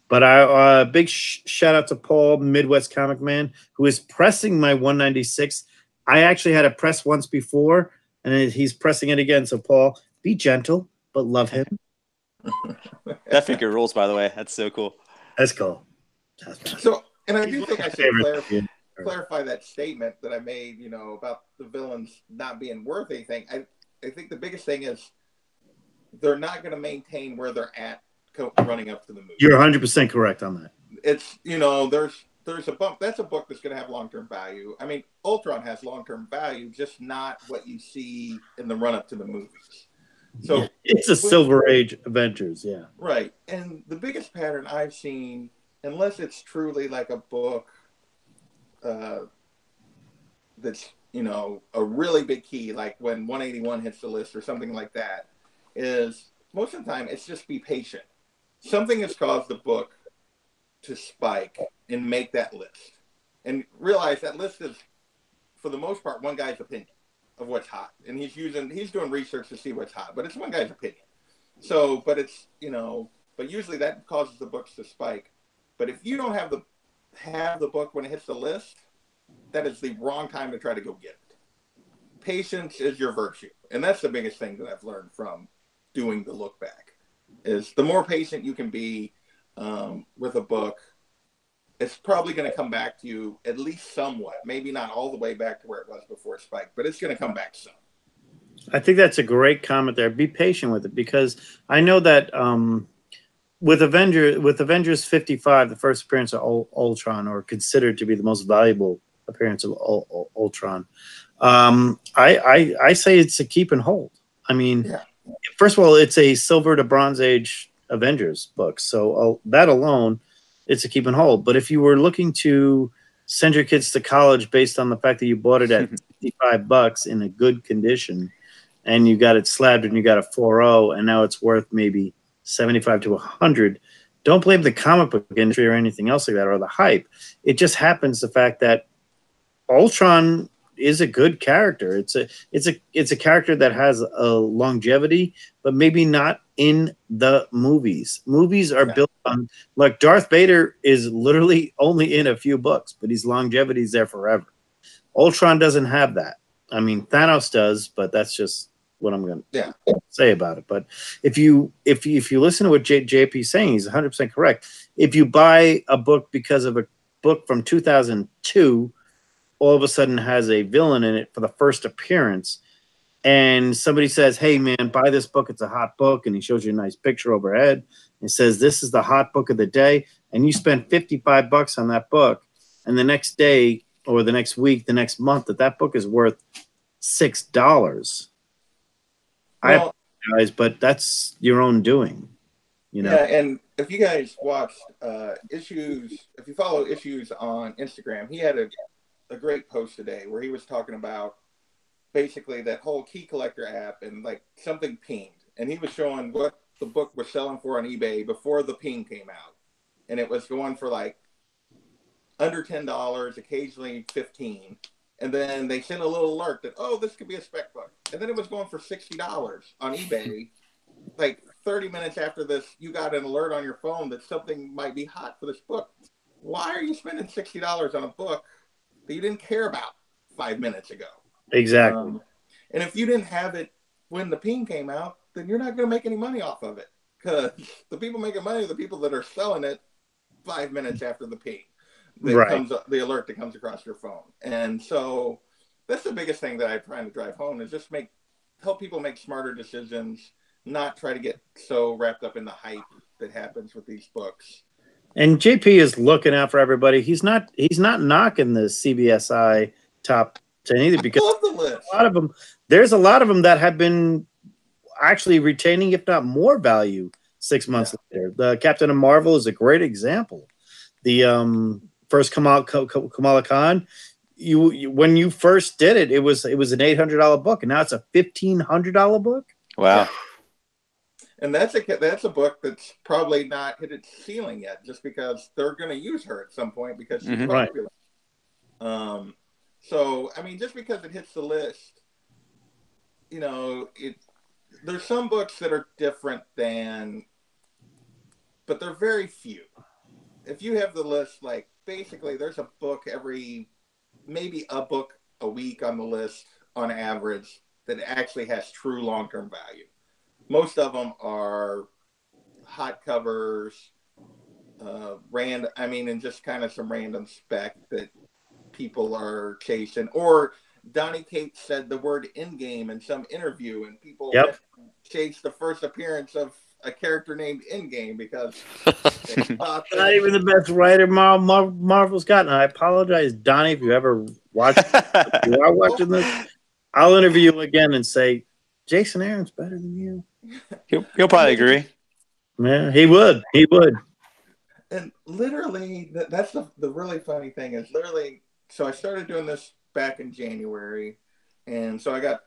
But I big shout out to Paul, Midwest Comic Man, who is pressing my 196. I actually had a press once before, and he's pressing it again. So, Paul, be gentle, but love him. That figure rules, by the way. That's so cool. That's cool. So, and I do think I should clarify that statement that I made, about the villains not being worth anything. I think the biggest thing is they're not going to maintain where they're at running up to the movie. You're 100% correct on that. It's, there's a book. That's a book that's going to have long-term value. I mean, Ultron has long-term value, just not what you see in the run-up to the movies. So it's a Silver Age Avengers, yeah. Right. And the biggest pattern I've seen, unless it's truly like a book that's, a really big key, like when 181 hits the list or something like that, is most of the time it's just be patient. Something has caused the book to spike and make that list. And realize that list is, for the most part, one guy's opinion of what's hot, and he's doing research to see what's hot, but it's one guy's opinion. So, but it's but usually that causes the books to spike. But if you don't have the book when it hits the list, that is the wrong time to try to go get it. Patience is your virtue, and that's the biggest thing that I've learned from doing the look back. Is the more patient you can be with a book, it's probably going to come back to you at least somewhat. Maybe not all the way back to where it was before Spike, but it's going to come back some. I think that's a great comment there. Be patient with it, because I know that with Avengers 55, the first appearance of Ultron, or considered to be the most valuable appearance of Ultron, I say it's a keep and hold. I mean, first of all, it's a Silver to Bronze Age Avengers book, so that alone, it's a keep and hold. But if you were looking to send your kids to college based on the fact that you bought it at $55 in a good condition, and you got it slabbed and you got a 4.0, and now it's worth maybe 75 to 100, don't blame the comic book industry or anything else like that, or the hype. It just happens the fact that Ultron is a good character. It's a character that has a longevity, but maybe not in the movies. Movies are built on, like, Darth Vader is literally only in a few books, but his longevity is there forever. Ultron doesn't have that. I mean, Thanos does, but that's just what I'm going Yeah. to say about it. But if you listen to what JP is saying, he's 100% correct. If you buy a book because of a book from 2002, all of a sudden has a villain in it for the first appearance, and somebody says, "Hey man, buy this book, it's a hot book," and he shows you a nice picture overhead and says, "This is the hot book of the day," and you spend $55 on that book, and the next day or the next week, the next month, that book is worth $6. I Well, apologize, but that's your own doing, you know. yeah, and if you guys watched Issues, if you follow Issues on Instagram, he had a great post today where he was talking about basically that whole Key Collector app and like something pinged, and he was showing what the book was selling for on eBay before the ping came out, and it was going for like under $10, occasionally $15, and then they sent a little alert that, oh, this could be a spec book, and then it was going for $60 on eBay. Like 30 minutes after this, you got an alert on your phone that something might be hot for this book. Why are you spending $60 on a book that you didn't care about 5 minutes ago? Exactly. And if you didn't have it when the ping came out, then you're not going to make any money off of it, because the people making money are the people that are selling it 5 minutes after the ping that comes up, the alert that comes across your phone. And so that's the biggest thing that I'm trying to drive home, is just help people make smarter decisions, not try to get so wrapped up in the hype that happens with these books. And JP is looking out for everybody. He's not knocking the CBSI top 10 either, because I love the list. There's a lot of them that have been actually retaining, if not more, value 6 months later. The Captain Marvel is a great example. The first Kamala Khan, you when you first did it, it was an $800 book, and now it's a $1,500 book. Wow. And that's a book that's probably not hit its ceiling yet, just because they're going to use her at some point because she's popular. Right. So, I mean, just because it hits the list, you know, there's some books that are different but they're very few. If you have the list, like, basically there's a book maybe a book a week on the list on average that actually has true long-term value. Most of them are hot covers, and just kind of some random spec that people are chasing. Or Donny Cates said the word Endgame in some interview, and people chase the first appearance of a character named Endgame because they thought not even the best writer Marvel's gotten. I apologize, Donnie, if you ever watch if you are watching this, I'll interview you again and say Jason Aaron's better than you. He'll probably agree. Yeah, he would. He would. And literally, that's the really funny thing is literally. So I started doing this back in January, and so I got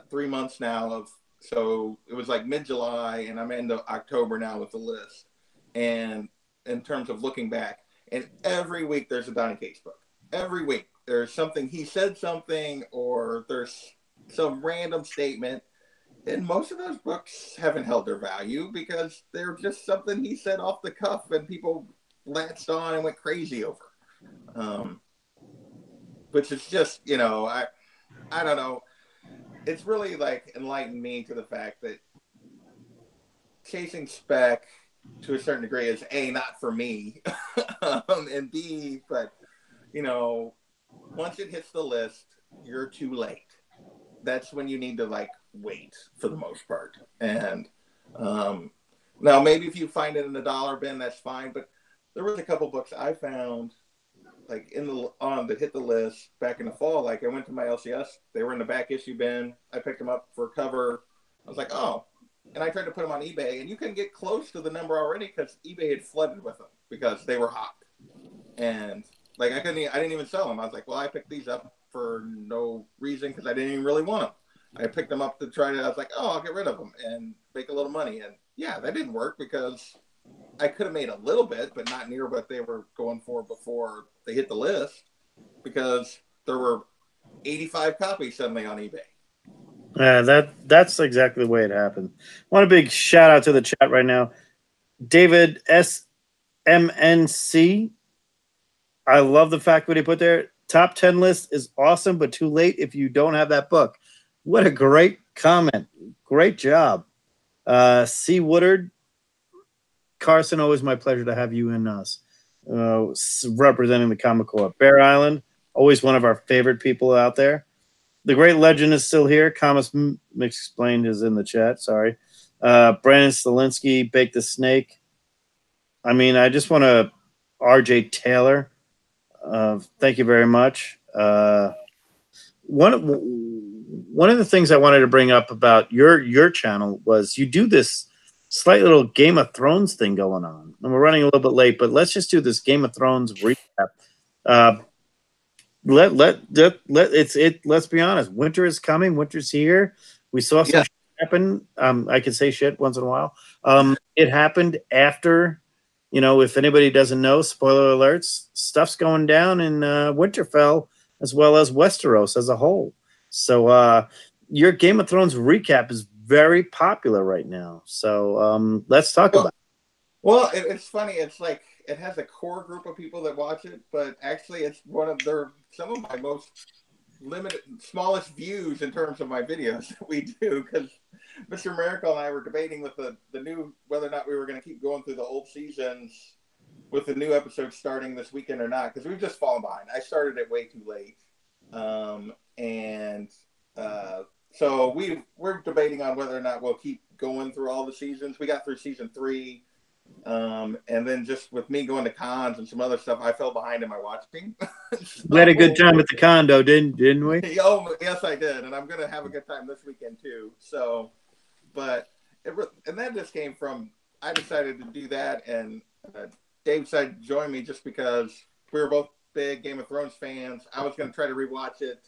3 months now so it was like mid-July, and I'm into October now with the list. And in terms of looking back, and every week there's a Donny Cates book. Every week there's something, he said something, or there's some random statement. And most of those books haven't held their value because they're just something he said off the cuff and people latched on and went crazy over. Which is just, I don't know. It's really like enlightened me to the fact that chasing spec to a certain degree is A, not for me, and B, but once it hits the list, you're too late. That's when you need to wait for the most part. And now maybe if you find it in the dollar bin, that's fine. But there was a couple books I found that hit the list back in the fall. Like I went to my LCS, they were in the back issue bin. I picked them up for a cover. I was like, oh, and I tried to put them on eBay, and you couldn't get close to the number already because eBay had flooded with them because they were hot. And I didn't even sell them. I was like, well, I picked these up for no reason because I didn't even really want them. I picked them up to I was like, oh, I'll get rid of them and make a little money. And yeah, that didn't work because I could have made a little bit, but not near what they were going for before they hit the list because there were 85 copies suddenly on eBay. Yeah, that's exactly the way it happened. I want a big shout out to the chat right now. David SMNC. I love the fact what he put there. Top 10 list is awesome, but too late if you don't have that book. What a great comment. Great job. C. Woodard. Carson, always my pleasure to have you in us. Representing the Comic Corps. Bear Island, always one of our favorite people out there. The Great Legend is still here. Comics Explained is in the chat. Sorry. Brandon Stalinsky, Bake the Snake. I mean, I just want to R.J. Taylor. Thank you very much. One of the things I wanted to bring up about your channel was you do this slight little Game of Thrones thing going on. And we're running a little bit late, but let's just do this Game of Thrones recap. Let's be honest. Winter is coming. Winter's here. We saw some shit happen. I can say shit once in a while. It happened after, if anybody doesn't know, spoiler alerts, stuff's going down in Winterfell as well as Westeros as a whole. So your Game of Thrones recap is very popular right now. So let's talk about it. Well, it's funny. It's like it has a core group of people that watch it, but actually it's some of my most smallest views in terms of my videos that we do, because Mr. Miracle and I were debating with the new whether or not we were going to keep going through the old seasons with the new episodes starting this weekend or not, because we've just fallen behind. I started it way too late. So we're debating on whether or not we'll keep going through all the seasons. We got through season 3. And then just with me going to cons and some other stuff, I fell behind in my watching. We had a good time at the condo, didn't we? Oh, yes, I did. And I'm going to have a good time this weekend too. So, and that just came from, I decided to do that. And Dave decided to join me just because we were both big Game of Thrones fans. I was going to try to rewatch it.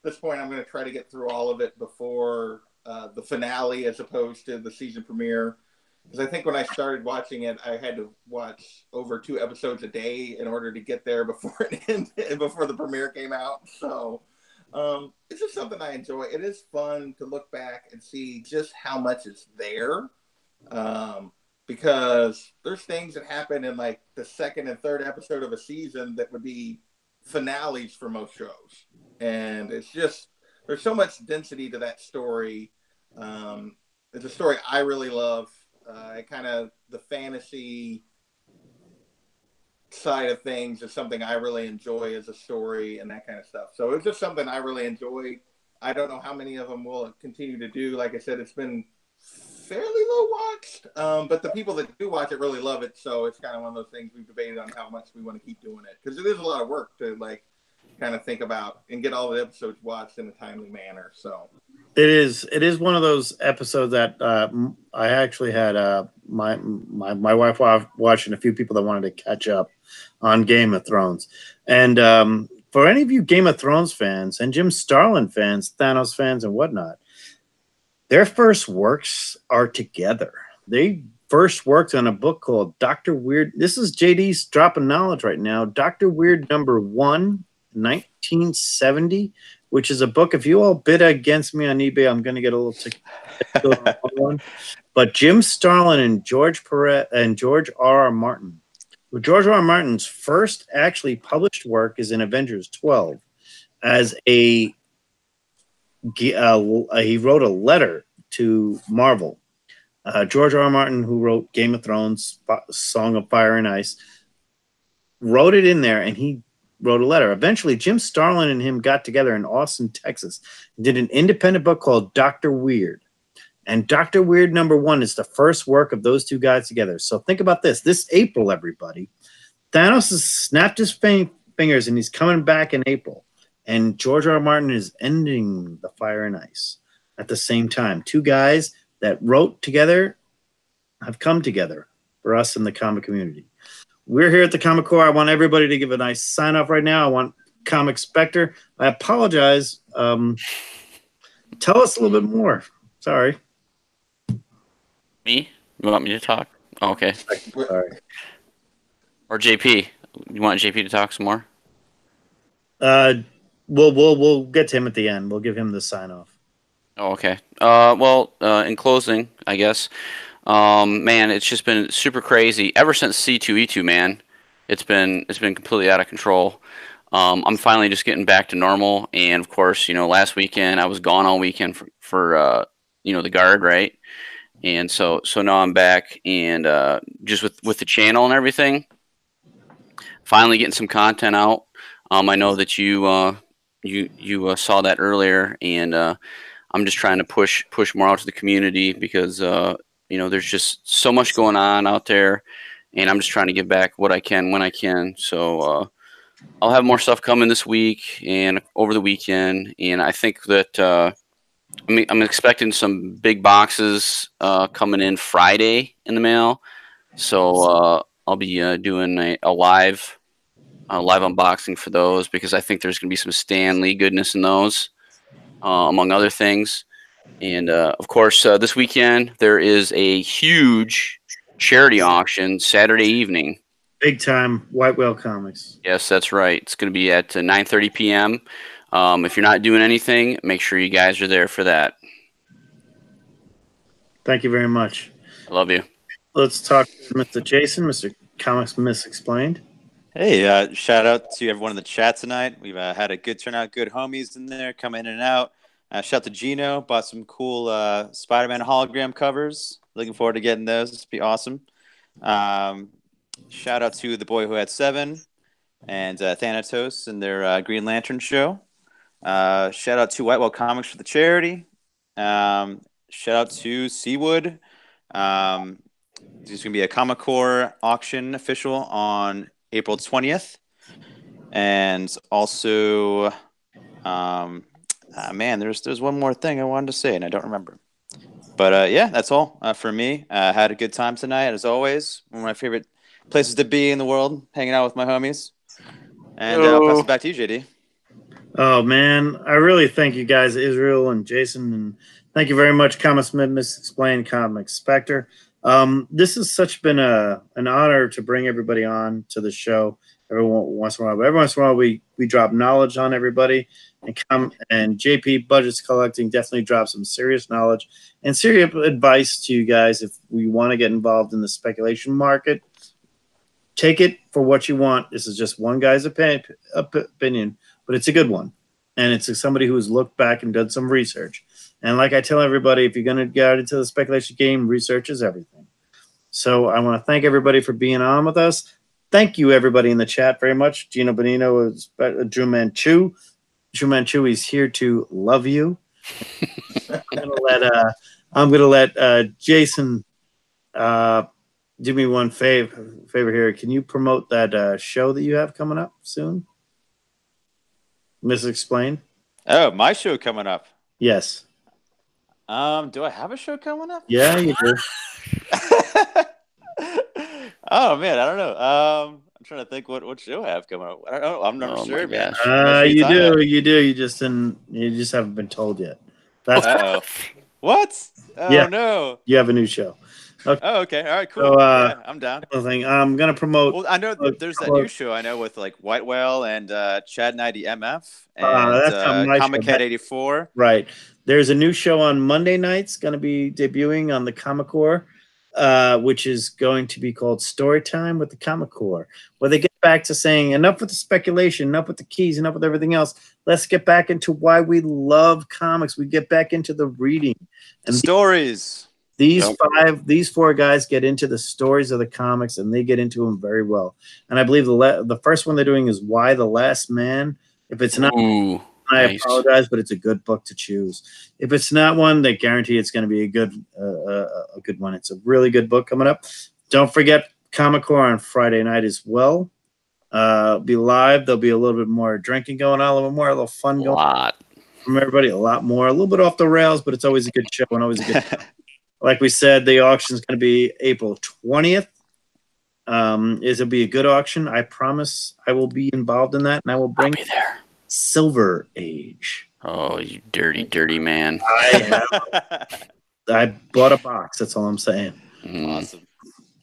At this point, I'm going to try to get through all of it before the finale as opposed to the season premiere. Because I think when I started watching it, I had to watch over 2 episodes a day in order to get there before it ended, before the premiere came out. So it's just something I enjoy. It is fun to look back and see just how much is there. Because there's things that happen in like the 2nd and 3rd episode of a season that would be finales for most shows. And it's just, there's so much density to that story. It's a story I really love. The fantasy side of things is something I really enjoy as a story and that kind of stuff. So it's just something I really enjoy. I don't know how many of them we'll continue to do. Like I said, it's been fairly low watched, but the people that do watch it really love it. So it's kind of one of those things we've debated on how much we want to keep doing it, because it is a lot of work to kind of think about and get all the episodes watched in a timely manner. So it is one of those episodes that I actually had my wife watching, a few people that wanted to catch up on Game of Thrones. And for any of you Game of Thrones fans and Jim Starlin fans, Thanos fans and whatnot, their first works are together. They first worked on a book called Dr. Weird. This is JD's dropping knowledge right now. Dr. Weird #1, 1970, which is a book. If you all bid against me on eBay, I'm going to get a little ticket on one. But Jim Starlin and George Perez and George R.R. Martin. Well, George R.R. Martin's first actually published work is in Avengers 12 as he wrote a letter to Marvel. George R.R. Martin, who wrote Game of Thrones, Song of Fire and Ice, wrote it in there, and he wrote a letter. Eventually, Jim Starlin and him got together in Austin, Texas, and did an independent book called Dr. Weird. And Dr. Weird #1 is the first work of those two guys together. So think about this. This April, everybody, Thanos has snapped his fingers, and he's coming back in April. And George R. R. Martin is ending the Fire and Ice at the same time. Two guys that wrote together have come together for us in the comic community. We're here at the Comic Corps. I want everybody to give a nice sign off right now. I want Comic Spectre. I apologize. Tell us a little bit more. Sorry. Me? You want me to talk? Oh, okay. Sorry. Or JP? You want JP to talk some more? We'll get to him at the end. We'll give him the sign off. Oh, okay. In closing, I guess, man, it's just been super crazy ever since C2E2, man. It's been completely out of control. I'm finally just getting back to normal. And of course, last weekend I was gone all weekend for the guard, right? And so now I'm back, and just with the channel and everything, finally getting some content out. I know that you saw that earlier, and I'm just trying to push more out to the community because there's just so much going on out there, and I'm just trying to give back what I can when I can. So I'll have more stuff coming this week and over the weekend, and I think that I'm expecting some big boxes coming in Friday in the mail. So I'll be doing a live unboxing for those because I think there's going to be some Stan Lee goodness in those, among other things. And of course, this weekend there is a huge charity auction Saturday evening. Big time White Whale Comics. Yes, that's right. It's going to be at 9:30 p.m. If you're not doing anything, make sure you guys are there for that. Thank you very much. I love you. Let's talk to Mr. Jason, Mr. Comics Misexplained. Hey, shout out to everyone in the chat tonight. We've had a good turnout, good homies in there coming in and out. Shout out to Gino, bought some cool Spider-Man hologram covers. Looking forward to getting those. This will be awesome. Shout out to The Boy Who Had Seven and Thanatos and their Green Lantern show. Shout out to White Whale Comics for the charity. Shout out to Seawood. There's going to be a Comic Core auction official on April 20th. And also, there's one more thing I wanted to say, and I don't remember. But, yeah, that's all for me. Had a good time tonight, as always. One of my favorite places to be in the world, hanging out with my homies. And I'll pass it back to you, JD. Oh, man. I really thank you guys, Israel and Jason, and thank you very much, Comics Misexplained, Comics Spectre. This has been an honor to bring everybody on to the show every once in a while. But every once in a while, we drop knowledge on everybody, and JP Budgets Collecting definitely drops some serious knowledge and serious advice to you guys if we want to get involved in the speculation market. Take it for what you want. This is just one guy's opinion, but it's a good one, and it's somebody who's looked back and done some research. And like I tell everybody, if you're going to get into the speculation game, research is everything. So I want to thank everybody for being on with us. Thank you, everybody in the chat, very much. Gino Bonino is Drew Manchu. Drew Manchu is here to love you. I'm gonna let Jason do me one favor here. Can you promote that show that you have coming up soon? Misexplained. Oh, my show coming up. Yes. Do I have a show coming up? Yeah, you do. Oh man, I don't know. I'm trying to think what show I have coming up. I don't know. I'm not sure, man. You do. You just haven't been told yet. That's what? Oh yeah. No. You have a new show. Okay. Oh, okay. All right, cool. So, yeah, I'm down. I'm gonna promote. Well, I know there's that new show I know with like White Whale and Chad 90 MF and Comic Cat 84. Right. There's a new show on Monday nights going to be debuting on the Comic Core, which is going to be called Storytime with the Comic Core, where they get back to saying enough with the speculation, enough with the keys, enough with everything else. Let's get back into why we love comics. We get back into the reading and stories. These four guys get into the stories of the comics, and they get into them very well. And I believe the first one they're doing is Why the Last Man. If it's not, I apologize, but it's a good book to choose. If it's not one, they guarantee it's going to be a good one. It's a really good book coming up. Don't forget Comic Core on Friday night as well. Be live. There'll be a little bit more drinking going on, a little fun going on from everybody. A lot more, a little bit off the rails, but it's always a good show and always a good. Like we said, the auction is going to be April 20th. It'll be a good auction. I promise I will be involved in that, and I will bring Silver Age. Oh, you dirty, dirty man. I bought a box. That's all I'm saying. Awesome.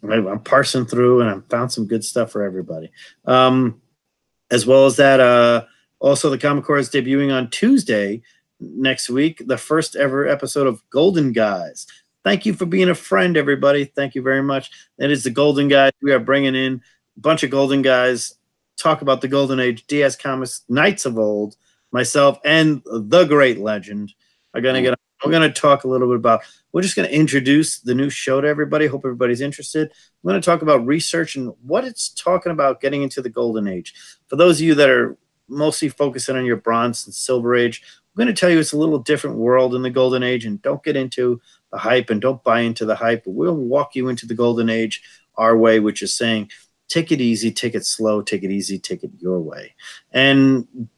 I'm parsing through, and I found some good stuff for everybody. As well as that, also the Comic Core is debuting on Tuesday next week, the first ever episode of Golden Guys. Thank you for being a friend, everybody. Thank you very much. That is the Golden Guys. We are bringing in a bunch of Golden Guys talk about the Golden Age DS Comics Knights of Old, myself and the great legend are going to get on. We're going to talk a little bit about, we're just going to introduce the new show to everybody. Hope everybody's interested. We're going to talk about research and what it's talking about getting into the Golden Age. For those of you that are mostly focusing on your Bronze and Silver Age, I'm going to tell you it's a little different world in the Golden Age, and don't get into the hype and don't buy into the hype. But we'll walk you into the Golden Age our way, which is saying, take it easy, take it slow, take it easy, take it your way. And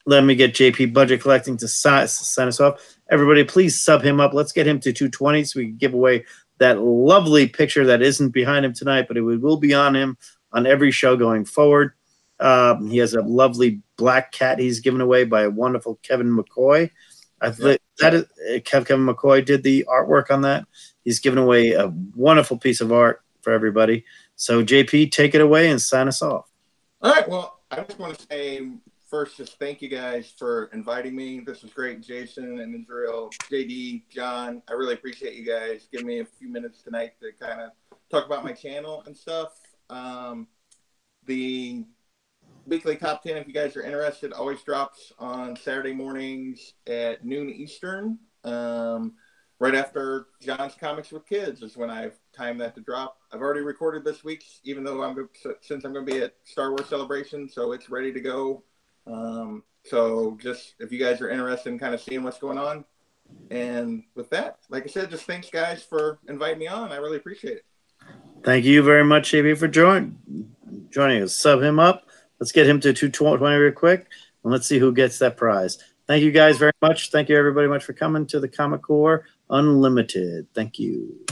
let me get JP Budget Collecting to sign us off. Everybody, please sub him up. Let's get him to 220 so we can give away that lovely picture that isn't behind him tonight, but it will be on him on every show going forward. He has a lovely black cat he's given away by a wonderful Kevin McCoy. Kevin McCoy did the artwork on that. He's given away a wonderful piece of art for everybody. So, JP, take it away and sign us off. All right. Well, I just want to say first, just thank you guys for inviting me. This was great, Jason and Israel, JD, John. I really appreciate you guys giving me a few minutes tonight to kind of talk about my channel and stuff. The weekly top 10, if you guys are interested, always drops on Saturday mornings at noon Eastern. Right after John's Comics with Kids is when I've timed that to drop. I've already recorded this week's, even though since I'm going to be at Star Wars Celebration, so it's ready to go. So just if you guys are interested in kind of seeing what's going on. And with that, like I said, just thanks guys for inviting me on. I really appreciate it. Thank you very much, JP, for joining us. Sub him up. Let's get him to 220 real quick, and let's see who gets that prize. Thank you guys very much. Thank you everybody much for coming to the Comic Core Unlimited. Thank you.